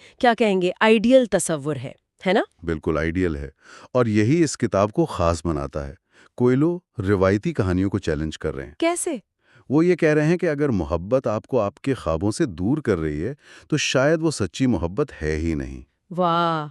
آئیڈیل تصور ہے نا؟ بالکل آئیڈیل ہے، اور یہی اس کتاب کو خاص بناتا ہے۔ کوئلو روایتی کہانیوں کو چیلنج کر رہے ہیں۔ کیسے؟ وہ یہ کہہ رہے ہیں کہ اگر محبت آپ کو آپ کے خوابوں سے دور کر رہی ہے تو شاید وہ سچی محبت ہے ہی نہیں۔ واہ!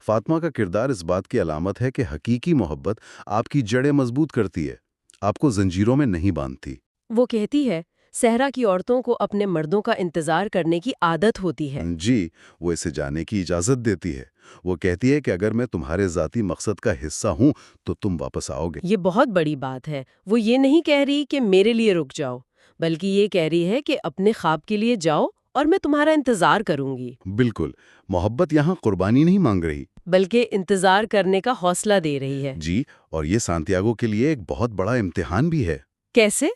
فاطمہ کا کردار اس بات کی علامت ہے کہ حقیقی محبت آپ کی جڑیں مضبوط کرتی ہے، آپ کو زنجیروں میں نہیں باندھتی۔ وہ کہتی ہے صحرا کی عورتوں کو اپنے مردوں کا انتظار کرنے کی عادت ہوتی ہے۔ جی، وہ اسے جانے کی اجازت دیتی ہے۔ وہ کہتی ہے کہ اگر میں تمہارے ذاتی مقصد کا حصہ ہوں تو تم واپس آؤ گے۔ یہ بہت بڑی بات ہے۔ وہ یہ نہیں کہہ رہی کہ میرے لیے رک جاؤ، بلکہ یہ کہہ رہی ہے کہ اپنے خواب کے لیے جاؤ اور میں تمہارا انتظار کروں گی۔ بالکل، محبت یہاں قربانی نہیں مانگ رہی، بلکہ انتظار کرنے کا حوصلہ دے رہی ہے۔ جی، اور یہ سانتیاگو کے لیے ایک بہت بڑا امتحان بھی ہے۔ کیسے؟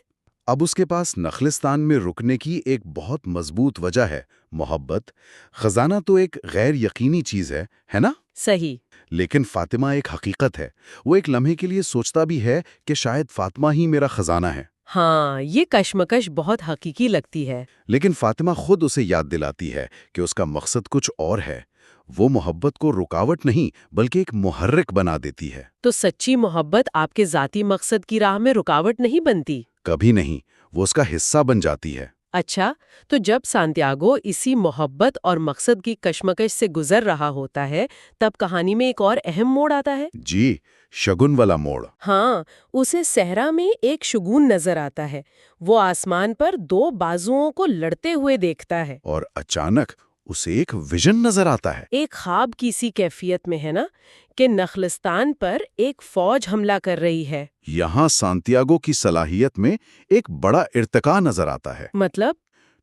اب اس کے پاس نخلستان میں رکنے کی ایک بہت مضبوط وجہ ہے، محبت۔ خزانہ تو ایک غیر یقینی چیز ہے نا؟ صحیح۔ لیکن فاطمہ ایک حقیقت ہے۔ وہ ایک لمحے کے لیے سوچتا بھی ہے کہ شاید فاطمہ ہی میرا خزانہ ہے۔ ہاں، یہ کشمکش بہت حقیقی لگتی ہے۔ لیکن فاطمہ خود اسے یاد دلاتی ہے کہ اس کا مقصد کچھ اور ہے۔ وہ محبت کو رکاوٹ نہیں بلکہ ایک محرک بنا دیتی ہے۔ تو سچی محبت آپ کے ذاتی مقصد کی راہ میں رکاوٹ نہیں بنتی؟ کبھی نہیں، وہ اس کا حصہ بن جاتی ہے۔ اچھا، تو جب سانتیاگو اسی محبت اور مقصد کی کشمکش سے گزر رہا ہوتا ہے تب کہانی میں ایک اور اہم موڑ آتا ہے۔ جی، شگن والا موڑ۔ ہاں، اسے صحرا میں ایک شگون نظر آتا ہے۔ وہ آسمان پر دو بازوؤں کو لڑتے ہوئے دیکھتا ہے، اور اچانک اسے ایک ویژن نظر آتا ہے۔ ایک خواب کی سی کیفیت میں، ہے نا، کہ نخلستان پر ایک فوج حملہ کر رہی ہے۔ یہاں سانتیاگو کی صلاحیت میں ایک بڑا ارتقا نظر آتا ہے۔ مطلب؟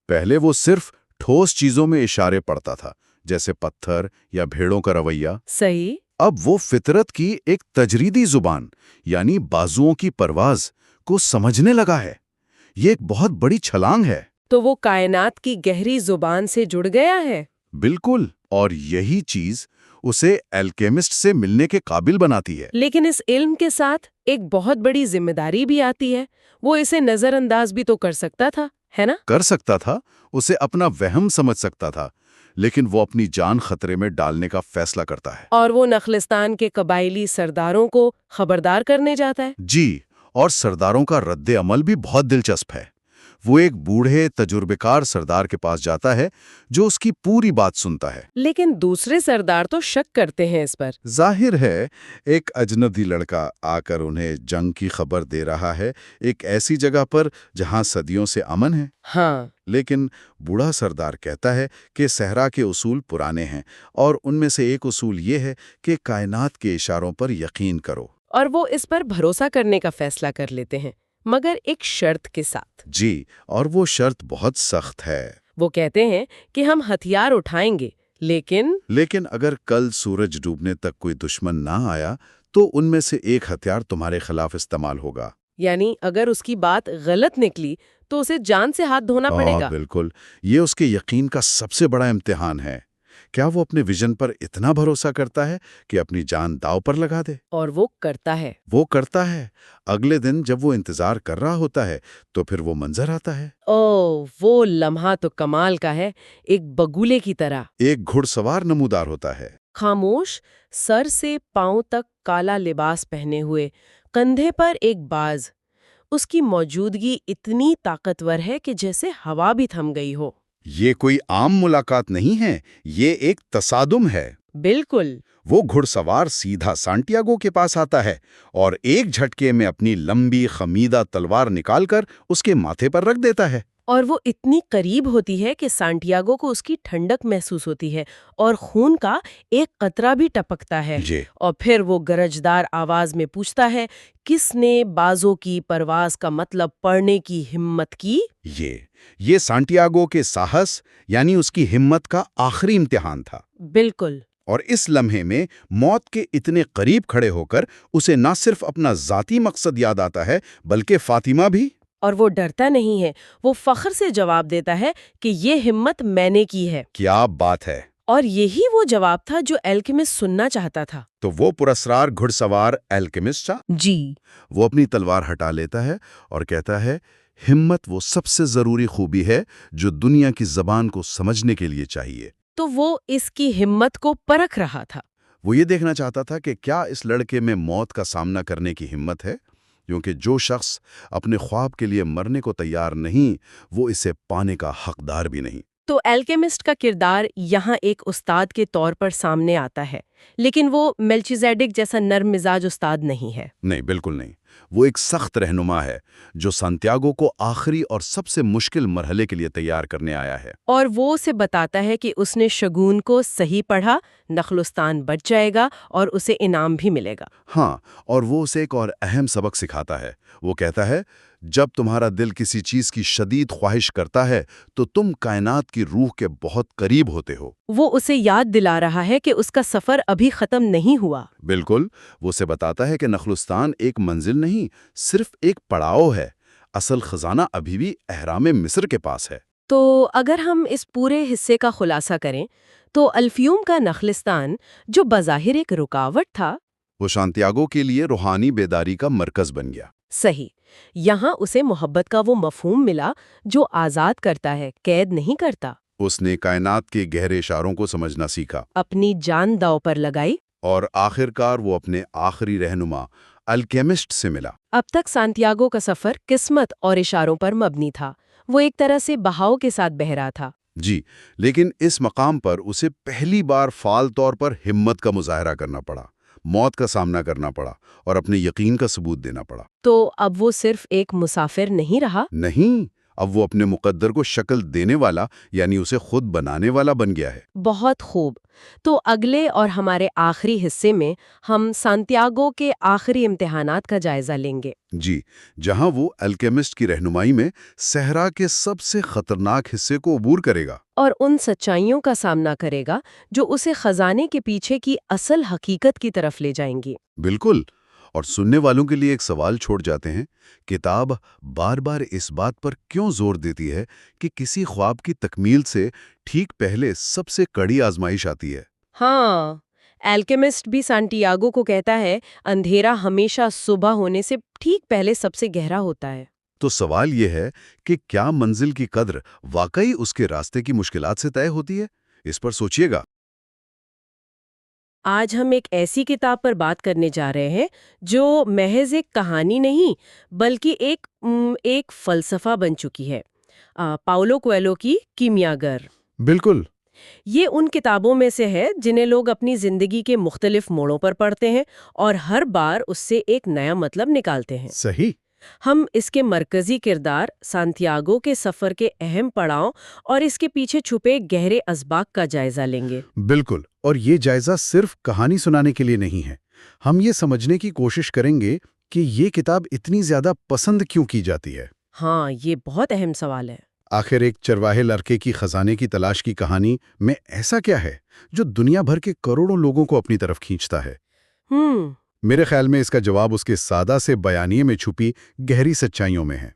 پہلے وہ صرف ٹھوس چیزوں میں اشارے پڑتا تھا، جیسے پتھر یا بھیڑوں کا رویہ۔ صحیح۔ اب وہ فطرت کی ایک تجریدی زبان، یعنی بازوؤں کی پرواز کو سمجھنے لگا ہے۔ یہ ایک بہت بڑی چھلانگ ہے۔ تو وہ کائنات کی گہری زبان سے جڑ گیا ہے۔ بالکل، اور یہی چیز اسے الکیمسٹ سے ملنے کے قابل بناتی ہے۔ لیکن اس علم کے ساتھ ایک بہت بڑی ذمہ داری بھی آتی ہے۔ وہ اسے نظر انداز بھی تو کر سکتا تھا، ہے نا؟ کر سکتا تھا، اسے اپنا وہم سمجھ سکتا تھا، لیکن وہ اپنی جان خطرے میں ڈالنے کا فیصلہ کرتا ہے۔ اور وہ نخلستان کے قبائلی سرداروں کو خبردار کرنے جاتا ہے۔ جی، اور سرداروں کا رد عمل بھی بہت دلچسپ ہے۔ وہ ایک بوڑھے تجربے کار سردار کے پاس جاتا ہے جو اس کی پوری بات سنتا ہے۔ لیکن دوسرے سردار تو شک کرتے ہیں اس پر۔ ظاہر ہے ایک اجنبی لڑکا آ کر انہیں جنگ کی خبر دے رہا ہے، ایک ایسی جگہ پر جہاں صدیوں سے امن ہے۔ ہاں، لیکن بوڑھا سردار کہتا ہے کہ صحرا کے اصول پرانے ہیں، اور ان میں سے ایک اصول یہ ہے کہ کائنات کے اشاروں پر یقین کرو۔ اور وہ اس پر بھروسہ کرنے کا فیصلہ کر لیتے ہیں، مگر ایک شرط کے ساتھ۔ جی، اور وہ شرط بہت سخت ہے۔ وہ کہتے ہیں کہ ہم ہتھیار اٹھائیں گے، لیکن اگر کل سورج ڈوبنے تک کوئی دشمن نہ آیا تو ان میں سے ایک ہتھیار تمہارے خلاف استعمال ہوگا۔ یعنی اگر اس کی بات غلط نکلی تو اسے جان سے ہاتھ دھونا پڑے گا۔ بالکل، یہ اس کے یقین کا سب سے بڑا امتحان ہے۔ کیا وہ اپنے ویژن پر اتنا بھروسہ کرتا ہے کہ اپنی جان داؤ پر لگا دے؟ اور وہ کرتا ہے۔ وہ کرتا ہے۔ اگلے دن جب وہ انتظار کر رہا ہوتا ہے تو پھر وہ منظر آتا ہے۔ وہ لمحہ تو کمال کا ہے، ایک بگولے کی طرح۔ ایک گھڑ سوار نمودار ہوتا ہے، خاموش، سر سے پاؤں تک کالا لباس پہنے ہوئے، کندھے پر ایک باز۔ اس کی موجودگی اتنی طاقتور ہے کہ جیسے ہوا بھی تھم گئی ہو۔ یہ کوئی عام ملاقات نہیں ہے، یہ ایک تصادم ہے۔ بالکل۔ وہ گھڑ سوار سیدھا سانٹیاگو کے پاس آتا ہے اور ایک جھٹکے میں اپنی لمبی خمیدہ تلوار نکال کر اس کے ماتھے پر رکھ دیتا ہے۔ اور وہ اتنی قریب ہوتی ہے کہ سانٹیاگو کو اس کی ٹھنڈک محسوس ہوتی ہے اور خون کا ایک قطرہ بھی ٹپکتا ہے۔ اور پھر وہ گرجدار آواز میں پوچھتا ہے، کس نے بازوں کی پرواز کا مطلب پڑھنے کی ہمت کی؟ یہ سانٹیاگو کے ساہس یعنی اس کی ہمت کا آخری امتحان تھا۔ بالکل۔ اور اس لمحے میں موت کے اتنے قریب کھڑے ہو کر اسے نہ صرف اپنا ذاتی مقصد یاد آتا ہے بلکہ فاطمہ بھی۔ اور وہ ڈرتا نہیں ہے، وہ فخر سے جواب دیتا ہے کہ یہ ہمت میں نے کی ہے۔ کیا بات ہے! اور یہی وہ جواب تھا جو الکیمسٹ سننا چاہتا تھا۔ تو وہ پراسرار گھڑ سوار الکیمسٹ تھا؟ جی۔ وہ اپنی تلوار ہٹا لیتا ہے اور کہتا ہے، ہمت وہ سب سے ضروری خوبی ہے جو دنیا کی زبان کو سمجھنے کے لیے چاہیے۔ تو وہ اس کی ہمت کو پرکھ رہا تھا۔ وہ یہ دیکھنا چاہتا تھا کہ کیا اس لڑکے میں موت کا سامنا کرنے کی ہمت ہے، کیونکہ جو شخص اپنے خواب کے لیے مرنے کو تیار نہیں، وہ اسے پانے کا حقدار بھی نہیں۔ تو الکیمسٹ کا کردار یہاں ایک استاد کے طور پر سامنے آتا ہے، لیکن وہ میلچیزیڈک جیسا نرم مزاج استاد نہیں ہے۔ نہیں، بالکل نہیں۔ وہ ایک سخت رہنما ہے جو سانتیاگو کو آخری اور سب سے مشکل مرحلے کے لیے تیار کرنے آیا ہے۔ اور وہ اسے بتاتا ہے کہ اس نے شگون کو صحیح پڑھا، نخلستان بچ جائے گا اور اسے انعام بھی ملے گا۔ ہاں، اور وہ اسے ایک اور اہم سبق سکھاتا ہے۔ وہ کہتا ہے، جب تمہارا دل کسی چیز کی شدید خواہش کرتا ہے تو تم کائنات کی روح کے بہت قریب ہوتے ہو۔ وہ اسے یاد دلا رہا ہے کہ اس کا سفر ابھی ختم نہیں ہوا۔ بالکل، وہ اسے بتاتا ہے کہ نخلستان ایک منزل نہیں، صرف ایک پڑاؤ ہے۔ اصل خزانہ ابھی بھی اہرام مصر کے پاس ہے۔ تو اگر ہم اس پورے حصے کا خلاصہ کریں تو الفیوم کا نخلستان، جو بظاہر ایک رکاوٹ تھا، وہ سانتیاگو کے لیے روحانی بیداری کا مرکز بن گیا۔ صحیح، یہاں اسے محبت کا وہ مفہوم ملا جو آزاد کرتا ہے، قید نہیں کرتا۔ اس نے کائنات کے گہرے اشاروں کو سمجھنا سیکھا، اپنی جان داؤ پر لگائی، اور آخرکار وہ اپنے آخری رہنما الکیمسٹ سے ملا۔ اب تک سانتیاگو کا سفر قسمت اور اشاروں پر مبنی تھا، وہ ایک طرح سے بہاؤ کے ساتھ بہہ رہا تھا۔ جی، لیکن اس مقام پر اسے پہلی بار فعال طور پر ہمت کا مظاہرہ کرنا پڑا، موت کا سامنا کرنا پڑا اور اپنے یقین کا ثبوت دینا پڑا۔ تو اب وہ صرف ایک مسافر نہیں رہا۔ نہیں، اب وہ اپنے مقدر کو شکل دینے والا یعنی اسے خود بنانے والا بن گیا ہے۔ بہت خوب۔ تو اگلے اور ہمارے آخری حصے میں ہم سانتیاگو کے آخری امتحانات کا جائزہ لیں گے۔ جی، جہاں وہ الکیمسٹ کی رہنمائی میں صحرا کے سب سے خطرناک حصے کو عبور کرے گا اور ان سچائیوں کا سامنا کرے گا جو اسے خزانے کے پیچھے کی اصل حقیقت کی طرف لے جائیں گی۔ بالکل، اور سننے والوں کے لیے ایک سوال چھوڑ جاتے ہیں، کتاب بار بار اس بات پر کیوں زور دیتی ہے کہ کسی خواب کی تکمیل سے ٹھیک پہلے سب سے کڑی آزمائش آتی ہے؟ ہاں، الکیمسٹ بھی سانتیاگو کو کہتا ہے، اندھیرا ہمیشہ صبح ہونے سے ٹھیک پہلے سب سے گہرا ہوتا ہے۔ تو سوال یہ ہے کہ کیا منزل کی قدر واقعی اس کے راستے کی مشکلات سے طے ہوتی ہے؟ اس پر سوچیے گا۔ آج ہم ایک ایسی کتاب پر بات کرنے جا رہے ہیں جو محض ایک کہانی نہیں بلکہ ایک فلسفہ بن چکی ہے، پاولو کویلو کی کیمیا گر۔ بالکل۔ یہ ان کتابوں میں سے ہے جنہیں لوگ اپنی زندگی کے مختلف موڑوں پر پڑھتے ہیں اور ہر بار اس سے ایک نیا مطلب نکالتے ہیں۔ صحیح۔ ہم اس کے مرکزی کردار سانتیاگو کے سفر کے اہم پڑاؤ اور اس کے پیچھے چھپے گہرے اسباق کا جائزہ لیں گے۔ بالکل، اور یہ جائزہ صرف کہانی سنانے کے لیے نہیں ہے۔ ہم یہ سمجھنے کی کوشش کریں گے کہ یہ کتاب اتنی زیادہ پسند کیوں کی جاتی ہے۔ ہاں، یہ بہت اہم سوال ہے۔ آخر ایک چرواہے لڑکے کی خزانے کی تلاش کی کہانی میں ایسا کیا ہے جو دنیا بھر کے کروڑوں لوگوں کو اپنی طرف کھینچتا ہے؟ میرے خیال میں اس کا جواب اس کے سادہ سے بیانیے میں چھپی گہری سچائیوں میں ہے۔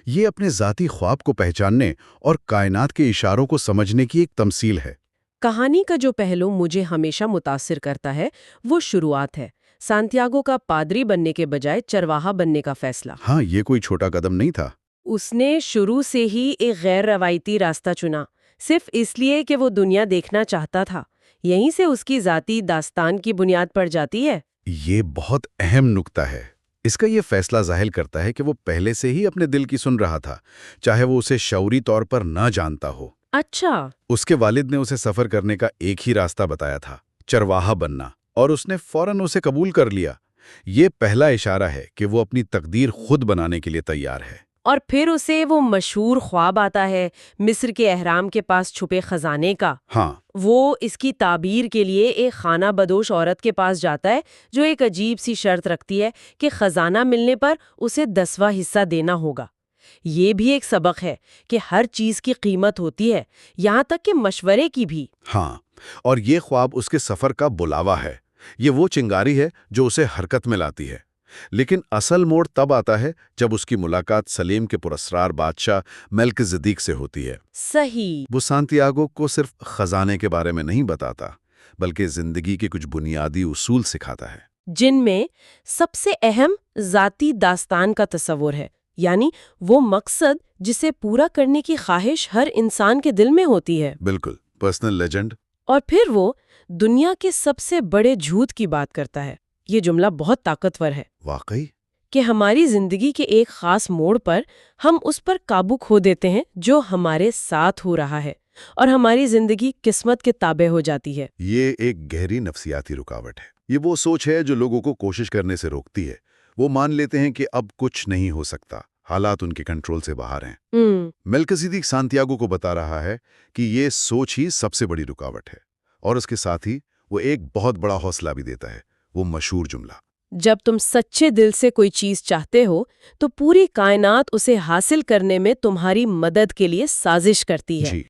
یہ اپنے ذاتی خواب کو پہچاننے اور کائنات کے اشاروں کو سمجھنے کی ایک تمثیل ہے۔ کہانی کا جو پہلو مجھے ہمیشہ متاثر کرتا ہے وہ شروعات ہے، سانتیاگو کا پادری بننے کے بجائے چرواہا بننے کا فیصلہ۔ ہاں، یہ کوئی چھوٹا قدم نہیں تھا۔ اس نے شروع سے ہی ایک غیر روایتی راستہ چنا، صرف اس لیے کہ وہ دنیا دیکھنا چاہتا تھا۔ یہیں سے اس کی ذاتی داستان کی بنیاد پڑ جاتی ہے۔ یہ بہت اہم نکتہ ہے۔ اس کا یہ فیصلہ ظاہر کرتا ہے کہ وہ پہلے سے ہی اپنے دل کی سن رہا تھا، چاہے وہ اسے شعوری طور پر نہ جانتا ہو۔ اچھا۔ اس کے والد نے اسے سفر کرنے کا ایک ہی راستہ بتایا تھا، چرواہا بننا، اور اس نے فوراً اسے قبول کر لیا۔ یہ پہلا اشارہ ہے کہ وہ اپنی تقدیر خود بنانے کے لیے تیار ہے۔ اور پھر اسے وہ مشہور خواب آتا ہے مصر کے اہرام کے پاس چھپے خزانے کا۔ ہاں، وہ اس کی تعبیر کے لیے ایک خانہ بدوش عورت کے پاس جاتا ہے جو ایک عجیب سی شرط رکھتی ہے کہ خزانہ ملنے پر اسے 10واں حصہ دینا ہوگا۔ یہ بھی ایک سبق ہے کہ ہر چیز کی قیمت ہوتی ہے، یہاں تک کہ مشورے کی بھی۔ ہاں، اور یہ خواب اس کے سفر کا بلاوا ہے۔ یہ وہ چنگاری ہے جو اسے حرکت میں لاتی ہے۔ لیکن اصل موڑ تب آتا ہے جب اس کی ملاقات سلیم کے پراسرار بادشاہ ملکزیدیک سے ہوتی ہے۔ صحیح۔ وہ سانتیاگو کو صرف خزانے کے بارے میں نہیں بتاتا، بلکہ زندگی کے کچھ بنیادی اصول سکھاتا ہے، جن میں سب سے اہم ذاتی داستان کا تصور ہے، یعنی وہ مقصد جسے پورا کرنے کی خواہش ہر انسان کے دل میں ہوتی ہے۔ بالکل، پرسنل لیجنڈ۔ اور پھر وہ دنیا کے سب سے بڑے جھوٹ کی بات کرتا ہے۔ یہ جملہ بہت طاقتور ہے واقعی؟ کہ ہماری زندگی کے ایک خاص موڑ پر ہم اس پر قابو کھو دیتے ہیں جو ہمارے ساتھ ہو رہا ہے، اور ہماری زندگی قسمت کے تابع ہو جاتی ہے۔ یہ ایک گہری نفسیاتی رکاوٹ ہے۔ یہ وہ سوچ ہے جو لوگوں کو کوشش کرنے سے روکتی ہے۔ وہ مان لیتے ہیں کہ اب کچھ نہیں ہو سکتا، حالات ان کے کنٹرول سے باہر ہیں۔ ملکزیدیک سانتیاگو کو بتا رہا ہے کہ یہ سوچ ہی سب سے بڑی رکاوٹ ہے، اور اس کے ساتھ ہی وہ ایک بہت بڑا حوصلہ بھی دیتا ہے، وہ مشہور جملہ، جب تم سچے دل سے کوئی چیز چاہتے ہو تو پوری کائنات اسے حاصل کرنے میں تمہاری مدد کے لیے سازش کرتی ہے۔ جی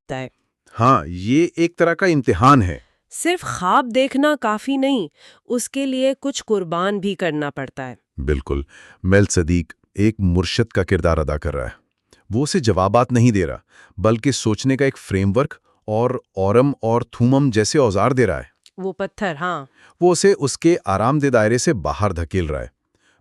ہاں، یہ ایک طرح کا امتحان ہے۔ صرف خواب دیکھنا کافی نہیں، اس کے لیے کچھ قربان بھی کرنا پڑتا ہے۔ بالکل، ملکزیدیک ایک مرشد کا کردار ادا کر رہا ہے۔ وہ اسے جوابات نہیں دے رہا، بلکہ سوچنے کا ایک فریم ورک اور اورم اور تھومم جیسے اوزار دے رہا ہے۔ وہ پتھر، ہاں، وہ اسے اس کے آرام دہ دائرے سے باہر دھکیل رہا ہے۔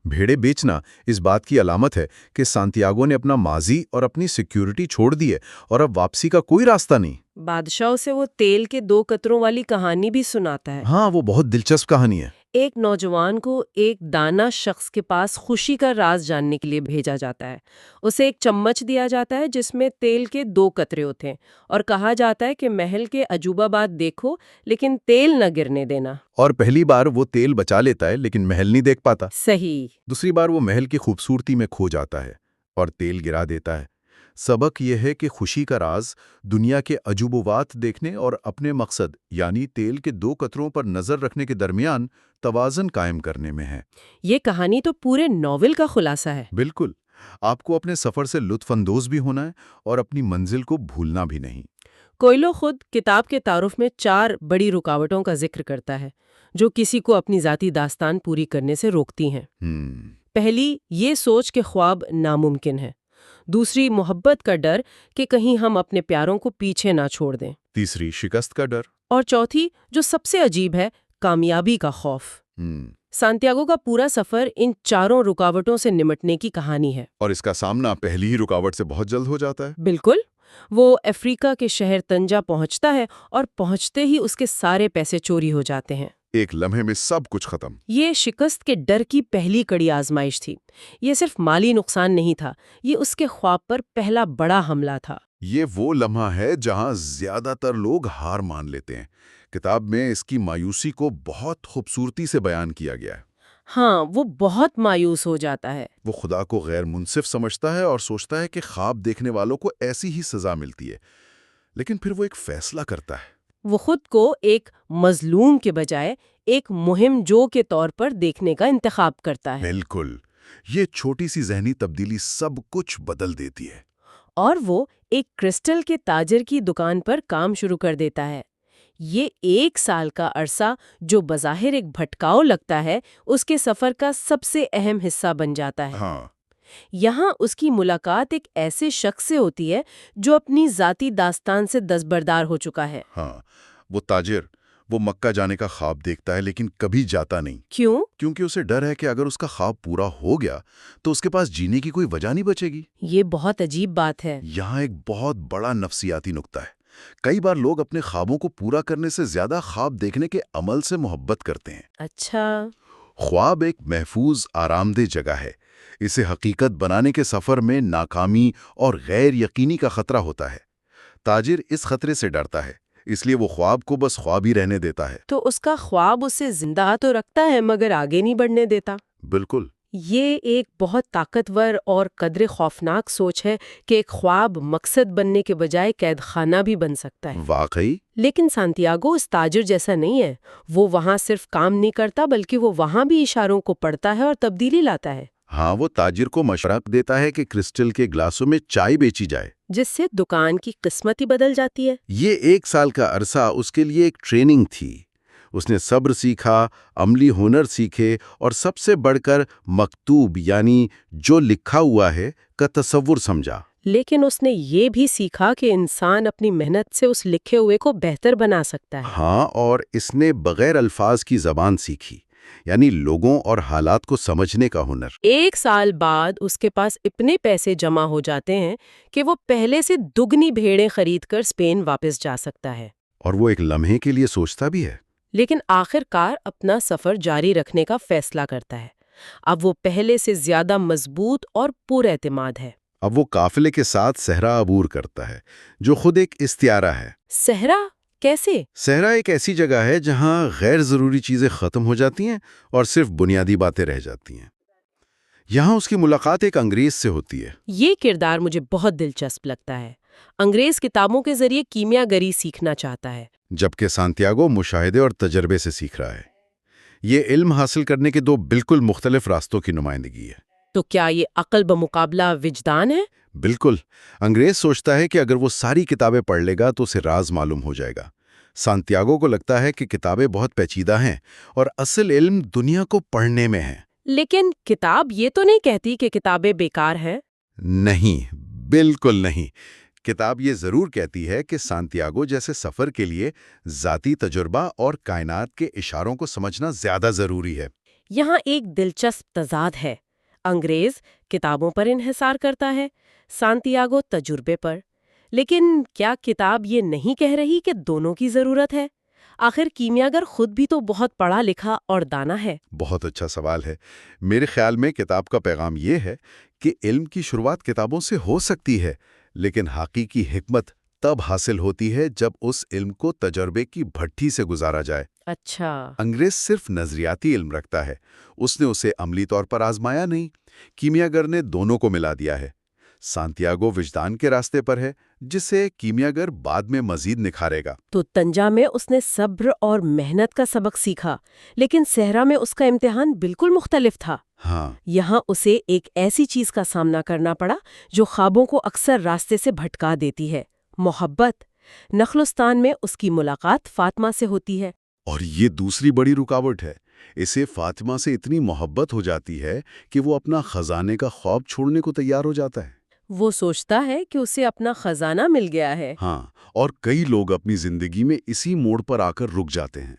بھیڑے بیچنا اس بات کی علامت ہے کہ سانتیاگو نے اپنا ماضی اور اپنی سیکیورٹی چھوڑ دی ہے، اور اب واپسی کا کوئی راستہ نہیں۔ بادشاہ سے وہ تیل کے 2 قطروں والی کہانی بھی سناتا ہے۔ ہاں، وہ بہت دلچسپ کہانی ہے۔ ایک نوجوان کو ایک دانا شخص کے پاس خوشی کا راز جاننے کے لیے بھیجا جاتا ہے۔ اسے ایک چمچ دیا جاتا ہے جس میں تیل کے 2 قطرے ہوتے ہیں، اور کہا جاتا ہے کہ محل کے عجوبہ بات دیکھو لیکن تیل نہ گرنے دینا۔ اور پہلی بار وہ تیل بچا لیتا ہے لیکن محل نہیں دیکھ پاتا۔ صحیح۔ دوسری بار وہ محل کی خوبصورتی میں کھو جاتا ہے اور تیل گرا دیتا ہے۔ سبق یہ ہے کہ خوشی کا راز دنیا کے عجوبات دیکھنے اور اپنے مقصد یعنی تیل کے 2 قطروں پر نظر رکھنے کے درمیان توازن قائم کرنے میں ہے۔ یہ کہانی تو پورے ناول کا خلاصہ ہے۔ بالکل، آپ کو اپنے سفر سے لطف اندوز بھی ہونا ہے اور اپنی منزل کو بھولنا بھی نہیں۔ کویلو خود کتاب کے تعارف میں 4 بڑی رکاوٹوں کا ذکر کرتا ہے جو کسی کو اپنی ذاتی داستان پوری کرنے سے روکتی ہیں۔ پہلی، یہ سوچ کہ خواب ناممکن ہے۔ دوسری، محبت کا ڈر کہ کہیں ہم اپنے پیاروں کو پیچھے نہ چھوڑ دیں۔ تیسری، شکست کا ڈر۔ اور چوتھی، جو سب سے عجیب ہے، کامیابی کا خوف۔ سانتیاگو کا پورا سفر ان 4 رکاوٹوں سے نمٹنے کی کہانی ہے۔ اور اس کا سامنا پہلی ہی رکاوٹ سے بہت جلد ہو جاتا ہے۔ بالکل، وہ افریقہ کے شہر تنجا پہنچتا ہے اور پہنچتے ہی اس کے سارے پیسے چوری ہو جاتے ہیں۔ ایک لمحے میں سب کچھ ختم۔ یہ شکست کے ڈر کی پہلی کڑی آزمائش تھی۔ یہ صرف مالی نقصان نہیں تھا، یہ اس کے خواب پر پہلا بڑا حملہ تھا۔ یہ وہ لمحہ ہے جہاں زیادہ تر لوگ ہار مان لیتے ہیں۔ کتاب میں اس کی مایوسی کو بہت خوبصورتی سے بیان کیا گیا ہے۔ ہاں، وہ بہت مایوس ہو جاتا ہے۔ وہ خدا کو غیر منصف سمجھتا ہے اور سوچتا ہے کہ خواب دیکھنے والوں کو ایسی ہی سزا ملتی ہے، لیکن پھر وہ ایک فیصلہ کرتا ہے۔ وہ خود کو ایک مظلوم کے بجائے ایک مہم جو کے طور پر دیکھنے کا انتخاب کرتا ہے۔ بالکل، یہ چھوٹی سی ذہنی تبدیلی سب کچھ بدل دیتی ہے۔ اور وہ ایک کرسٹل کے تاجر کی دکان پر کام شروع کر دیتا ہے۔ یہ 1 سال کا عرصہ جو بظاہر ایک بھٹکاؤ لگتا ہے، اس کے سفر کا سب سے اہم حصہ بن جاتا ہے۔ ہاں، یہاں اس کی ملاقات ایک ایسے شخص سے ہوتی ہے جو اپنی ذاتی داستان سے دستبردار ہو چکا ہے۔ ہاں، وہ تاجر، وہ مکہ جانے کا خواب دیکھتا ہے لیکن کبھی جاتا نہیں، کیوں؟ کیونکہ اسے ڈر ہے کہ اگر اس کا خواب پورا ہو گیا تو اس کے پاس جینے کی کوئی وجہ نہیں بچے گی۔ یہ بہت عجیب بات ہے۔ یہاں ایک بہت بڑا نفسیاتی نکتہ ہے۔ کئی بار لوگ اپنے خوابوں کو پورا کرنے سے زیادہ خواب دیکھنے کے عمل سے محبت کرتے ہیں۔ اچھا۔ خواب ایک محفوظ آرام دہ جگہ ہے۔ اسے حقیقت بنانے کے سفر میں ناکامی اور غیر یقینی کا خطرہ ہوتا ہے۔ تاجر اس خطرے سے ڈرتا ہے، اس لیے وہ خواب کو بس خواب ہی رہنے دیتا ہے۔ تو اس کا خواب اسے زندہ تو رکھتا ہے مگر آگے نہیں بڑھنے دیتا۔ بالکل۔ یہ ایک بہت طاقتور اور قدر خوفناک سوچ ہے کہ ایک خواب مقصد بننے کے بجائے قید خانہ بھی بن سکتا ہے۔ واقعی؟ لیکن سانتیاگو اس تاجر جیسا نہیں ہے۔ وہ وہاں صرف کام نہیں کرتا بلکہ وہ وہاں بھی اشاروں کو پڑھتا ہے اور تبدیلی لاتا ہے، ہاں، وہ تاجر کو مشورہ دیتا ہے کہ کرسٹل کے گلاسوں میں چائے بیچی جائے، جس سے دکان کی قسمت ہی بدل جاتی ہے۔ یہ 1 سال کا عرصہ اس کے لیے ایک ٹریننگ تھی۔ اس نے صبر سیکھا، عملی ہنر سیکھے اور سب سے بڑھ کر مکتوب یعنی جو لکھا ہوا ہے کا تصور سمجھا۔ لیکن اس نے یہ بھی سیکھا کہ انسان اپنی محنت سے اس لکھے ہوئے کو بہتر بنا سکتا ہے۔ ہاں، اور اس نے بغیر الفاظ کی زبان سیکھی، یعنی لوگوں اور حالات کو سمجھنے کا ہنر۔ 1 سال بعد اس کے پاس اتنے پیسے جمع ہو جاتے ہیں کہ وہ پہلے سے دگنی بھیڑیں خرید کر اسپین واپس جا سکتا ہے۔ اور وہ ایک لمحے کے لیے سوچتا بھی ہے۔ لیکن آخر کار اپنا سفر جاری رکھنے کا فیصلہ کرتا ہے۔ اب وہ پہلے سے زیادہ مضبوط اور پر اعتماد ہے۔ اب وہ قافلے کے ساتھ صحرا عبور کرتا ہے، جو خود ایک استعارہ ہے۔ صحرا کیسے؟ صحرا ایک ایسی جگہ ہے جہاں غیر ضروری چیزیں ختم ہو جاتی ہیں اور صرف بنیادی باتیں رہ جاتی ہیں۔ یہاں اس کی ملاقات ایک انگریز سے ہوتی ہے۔ یہ کردار مجھے بہت دلچسپ لگتا ہے۔ انگریز کتابوں کے ذریعے کیمیا گری سیکھنا چاہتا ہے، جبکہ سانتیاگو مشاہدے اور تجربے سے سیکھ رہا ہے۔ یہ علم حاصل کرنے کے 2 بالکل مختلف راستوں کی نمائندگی ہے۔ تو کیا یہ عقل بمقابلہ وجدان ہے؟ بالکل۔ انگریز سوچتا ہے کہ اگر وہ ساری کتابیں پڑھ لے گا تو اسے راز معلوم ہو جائے گا۔ سانتیاگو کو لگتا ہے کہ کتابیں بہت پیچیدہ ہیں اور اصل علم دنیا کو پڑھنے میں ہے۔ لیکن کتاب یہ تو نہیں کہتی کہ کتابیں بیکار ہیں۔ نہیں، بالکل نہیں۔ کتاب یہ ضرور کہتی ہے کہ سانتیاگو جیسے سفر کے لیے ذاتی تجربہ اور کائنات کے اشاروں کو سمجھنا زیادہ ضروری ہے۔ یہاں ایک دلچسپ تضاد ہے۔ انگریز کتابوں پر انحصار کرتا ہے، سانتیاگو تجربے پر۔ لیکن کیا کتاب یہ نہیں کہہ رہی کہ دونوں کی ضرورت ہے؟ آخر کیمیاگر خود بھی تو بہت پڑھا لکھا اور دانا ہے۔ بہت اچھا سوال ہے۔ میرے خیال میں کتاب کا پیغام یہ ہے کہ علم کی شروعات کتابوں سے ہو سکتی ہے، لیکن حقیقی حکمت تب حاصل ہوتی ہے جب اس علم کو تجربے کی بھٹی سے گزارا جائے۔ اچھا۔ انگریز صرف نظریاتی علم رکھتا ہے، اس نے اسے عملی طور پر آزمایا نہیں۔ کیمیاگر نے دونوں کو ملا دیا ہے۔ سانتیاگو وجدان کے راستے پر ہے، جسے کیمیاگر بعد میں مزید نکھارے گا۔ تو تنجا میں اس نے صبر اور محنت کا سبق سیکھا، لیکن صحرا میں اس کا امتحان بالکل مختلف تھا۔ ہاں، یہاں اسے ایک ایسی چیز کا سامنا کرنا پڑا جو خوابوں کو اکثر راستے سے بھٹکا دیتی ہے، محبت۔ نخلستان میں اس کی ملاقات فاطمہ سے ہوتی ہے۔ اور یہ دوسری بڑی رکاوٹ ہے۔ اسے فاطمہ سے اتنی محبت ہو جاتی ہے کہ وہ اپنا خزانے کا خواب چھوڑنے کو تیار ہو جاتا ہے۔ وہ سوچتا ہے کہ اسے اپنا خزانہ مل گیا ہے۔ ہاں، اور کئی لوگ اپنی زندگی میں اسی موڑ پر آ کر رک جاتے ہیں۔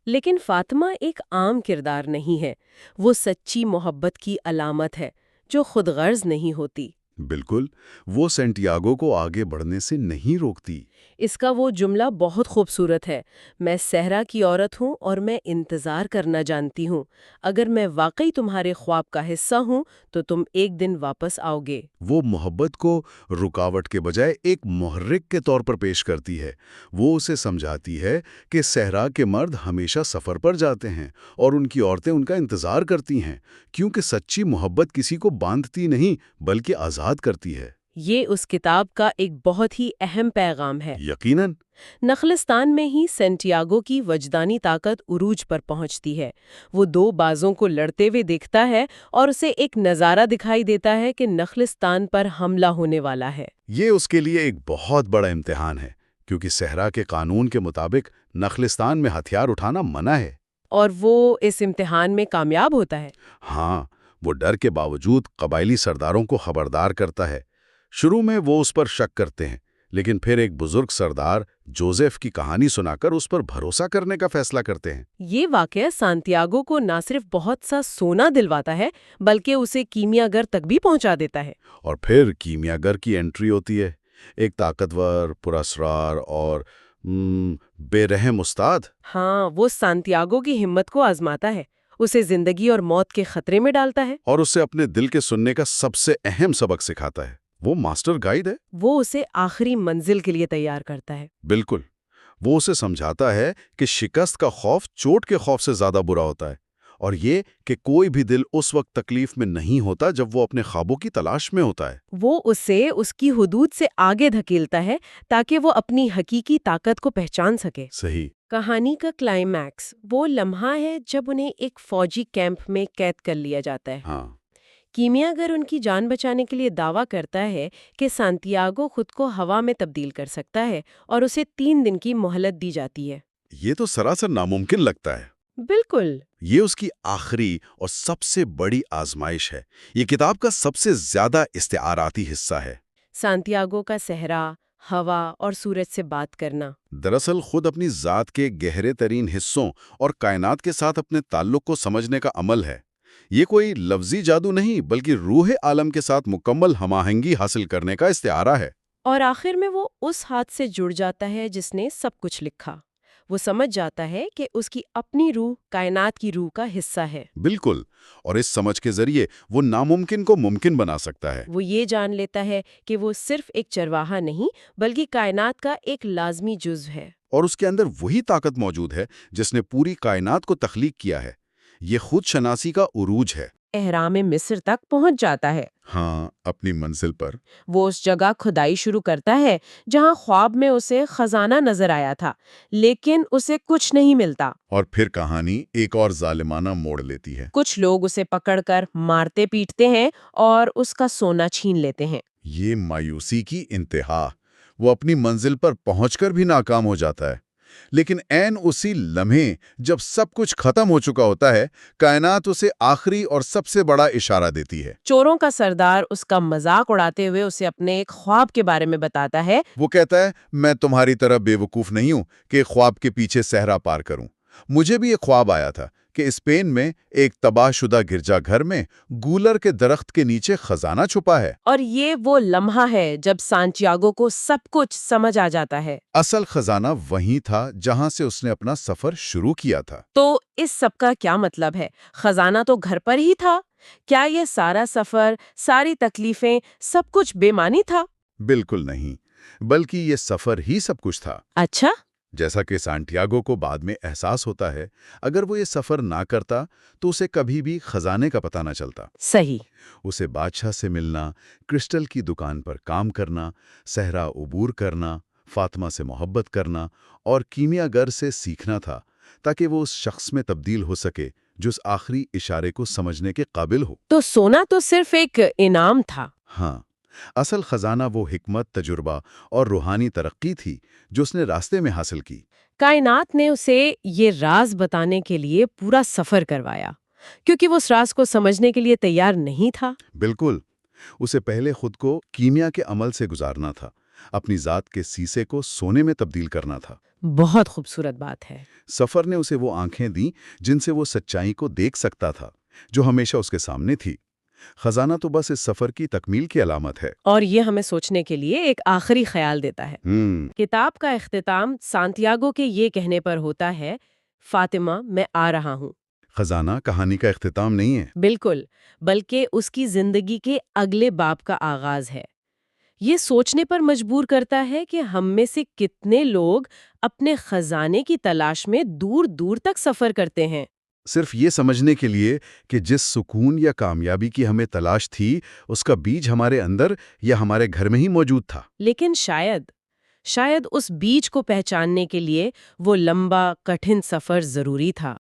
لیکن فاطمہ ایک عام کردار نہیں ہے، وہ سچی محبت کی علامت ہے جو خود غرض نہیں ہوتی۔ بالکل، وہ سانتیاگو کو آگے بڑھنے سے نہیں روکتی۔ اس کا وہ جملہ بہت خوبصورت ہے، میں صحرا کی عورت ہوں اور میں انتظار کرنا جانتی ہوں، اگر میں واقعی تمہارے خواب کا حصہ ہوں تو تم ایک دن واپس آؤ گے۔ وہ محبت کو رکاوٹ کے بجائے ایک محرک کے طور پر پیش کرتی ہے۔ وہ اسے سمجھاتی ہے کہ صحرا کے مرد ہمیشہ سفر پر جاتے ہیں اور ان کی عورتیں ان کا انتظار کرتی ہیں، کیونکہ سچی محبت کسی کو باندھتی نہیں بلکہ آزاد کرتی ہے۔ یہ اس کتاب کا ایک بہت ہی اہم پیغام ہے۔ یقیناً۔ نخلستان میں ہی سینٹیاگو کی وجدانی طاقت عروج پر پہنچتی ہے۔ وہ دو بازوں کو لڑتے ہوئے دیکھتا ہے اور اسے ایک نظارہ دکھائی دیتا ہے کہ نخلستان پر حملہ ہونے والا ہے۔ یہ اس کے لیے ایک بہت بڑا امتحان ہے، کیونکہ صحرا کے قانون کے مطابق نخلستان میں ہتھیار اٹھانا منع ہے۔ اور وہ اس امتحان میں کامیاب ہوتا ہے۔ ہاں، وہ ڈر کے باوجود قبائلی سرداروں کو خبردار کرتا ہے۔ شروع میں وہ اس پر شک کرتے ہیں، لیکن پھر ایک بزرگ سردار جوزف کی کہانی سنا کر اس پر بھروسہ کرنے کا فیصلہ کرتے ہیں۔ یہ واقعہ سانتیاگو کو نہ صرف بہت سا سونا دلواتا ہے بلکہ اسے کیمیا گر تک بھی پہنچا دیتا ہے۔ اور پھر کیمیا گر کی انٹری ہوتی ہے، ایک طاقتور، پراسرار اور بے رحم استاد۔ ہاں، وہ سانتیاگو کی ہمت کو آزماتا ہے، اسے زندگی اور موت کے خطرے میں ڈالتا ہے۔ اور اسے اپنے دل کے سننے کا سب سے اہم سبق سکھاتا ہے۔ وہ ماسٹر گائیڈ ہے۔ وہ اسے آخری منزل کے لیے تیار کرتا ہے۔ بالکل۔ وہ اسے سمجھاتا ہے کہ شکست کا خوف چوٹ کے خوف سے زیادہ برا ہوتا ہے، اور یہ کہ کوئی بھی دل اس وقت تکلیف میں نہیں ہوتا جب وہ اپنے خوابوں کی تلاش میں ہوتا ہے۔ وہ اسے اس کی حدود سے آگے دھکیلتا ہے تاکہ وہ اپنی حقیقی طاقت کو پہچان سکے۔ صحیح۔ کہانی کا کلائمیکس وہ لمحہ ہے جب انہیں ایک فوجی کیمپ میں قید کر لیا جاتا ہے۔ ہاں۔ کیمیا گر ان کی جان بچانے کے لیے دعویٰ کرتا ہے کہ سانتیاگو خود کو ہوا میں تبدیل کر سکتا ہے اور اسے 3 دن کی مہلت دی جاتی ہے۔ یہ تو سراسر ناممکن لگتا ہے۔ بالکل۔ یہ اس کی آخری اور سب سے بڑی آزمائش ہے۔ یہ کتاب کا سب سے زیادہ استعاراتی حصہ ہے۔ سانتیاگو کا صحرا، ہوا اور سورج سے بات کرنا دراصل خود اپنی ذات کے گہرے ترین حصوں اور کائنات کے ساتھ اپنے تعلق کو سمجھنے کا عمل ہے۔ یہ کوئی لفظی جادو نہیں بلکہ روح عالم کے ساتھ مکمل ہم آہنگی حاصل کرنے کا استعارہ ہے۔ اور آخر میں وہ اس ہاتھ سے جڑ جاتا ہے جس نے سب کچھ لکھا۔ وہ سمجھ جاتا ہے کہ اس کی اپنی روح کائنات کی روح کا حصہ ہے۔ بالکل، اور اس سمجھ کے ذریعے وہ ناممکن کو ممکن بنا سکتا ہے۔ وہ یہ جان لیتا ہے کہ وہ صرف ایک چرواہا نہیں بلکہ کائنات کا ایک لازمی جزو ہے۔ اور اس کے اندر وہی طاقت موجود ہے جس نے پوری کائنات کو تخلیق کیا ہے۔ یہ خود شناسی کا عروج ہے۔ اہرام مصر تک پہنچ جاتا ہے۔ ہاں، اپنی منزل پر۔ وہ اس جگہ کھدائی شروع کرتا ہے جہاں خواب میں اسے خزانہ نظر آیا تھا، لیکن اسے کچھ نہیں ملتا۔ اور پھر کہانی ایک اور ظالمانہ موڑ لیتی ہے۔ کچھ لوگ اسے پکڑ کر مارتے پیٹتے ہیں اور اس کا سونا چھین لیتے ہیں۔ یہ مایوسی کی انتہا۔ وہ اپنی منزل پر پہنچ کر بھی ناکام ہو جاتا ہے، لیکن عین اسی لمحے جب سب کچھ ختم ہو چکا ہوتا ہے، کائنات اسے آخری اور سب سے بڑا اشارہ دیتی ہے۔ چوروں کا سردار اس کا مذاق اڑاتے ہوئے اسے اپنے ایک خواب کے بارے میں بتاتا ہے۔ وہ کہتا ہے، میں تمہاری طرح بے وقوف نہیں ہوں کہ خواب کے پیچھے صحرا پار کروں۔ مجھے بھی ایک خواب آیا تھا کہ اسپین میں ایک تباہ شدہ گرجا گھر میں گولر کے درخت کے نیچے خزانہ چھپا ہے۔ اور یہ وہ لمحہ ہے جب سانتیاگو کو سب کچھ سمجھ آ جاتا ہے۔ اصل خزانہ وہیں تھا جہاں سے اس نے اپنا سفر شروع کیا تھا۔ تو اس سب کا کیا مطلب ہے؟ خزانہ تو گھر پر ہی تھا۔ کیا یہ سارا سفر، ساری تکلیفیں، سب کچھ بے معنی تھا؟ بالکل نہیں، بلکہ یہ سفر ہی سب کچھ تھا۔ اچھا۔ جیسا کہ سانتیاگو کو بعد میں احساس ہوتا ہے، اگر وہ یہ سفر نہ کرتا تو اسے کبھی بھی خزانے کا پتہ نہ چلتا۔ صحیح۔ اسے بادشاہ سے ملنا، کرسٹل کی دکان پر کام کرنا، صحرا عبور کرنا، فاطمہ سے محبت کرنا اور کیمیا گر سے سیکھنا تھا، تاکہ وہ اس شخص میں تبدیل ہو سکے جو اس آخری اشارے کو سمجھنے کے قابل ہو۔ تو سونا تو صرف ایک انعام تھا۔ ہاں، اصل خزانہ وہ حکمت، تجربہ اور روحانی ترقی تھی جو اس نے راستے میں حاصل کی۔ کائنات نے اسے یہ راز بتانے کے لیے پورا سفر کروایا، کیونکہ وہ اس راز کو سمجھنے کے لیے تیار نہیں تھا۔ بالکل، اسے پہلے خود کو کیمیا کے عمل سے گزارنا تھا، اپنی ذات کے سیسے کو سونے میں تبدیل کرنا تھا۔ بہت خوبصورت بات ہے۔ سفر نے اسے وہ آنکھیں دیں جن سے وہ سچائی کو دیکھ سکتا تھا، جو ہمیشہ اس کے سامنے تھی۔ خزانہ تو بس اس سفر کی تکمیل کی علامت ہے۔ اور یہ ہمیں سوچنے کے لیے ایک آخری خیال دیتا ہے۔ کتاب کا اختتام سانتیاگو کے یہ کہنے پر ہوتا ہے، فاطمہ میں آ رہا ہوں۔ خزانہ کہانی کا اختتام نہیں ہے۔ بالکل، بلکہ اس کی زندگی کے اگلے باب کا آغاز ہے۔ یہ سوچنے پر مجبور کرتا ہے کہ ہم میں سے کتنے لوگ اپنے خزانے کی تلاش میں دور دور تک سفر کرتے ہیں۔ صرف یہ سمجھنے کے لیے کہ جس سکون یا کامیابی کی ہمیں تلاش تھی اس کا بیج ہمارے اندر یا ہمارے گھر میں ہی موجود تھا۔ لیکن شاید اس بیج کو پہچاننے کے لیے وہ لمبا، کٹھن سفر ضروری تھا۔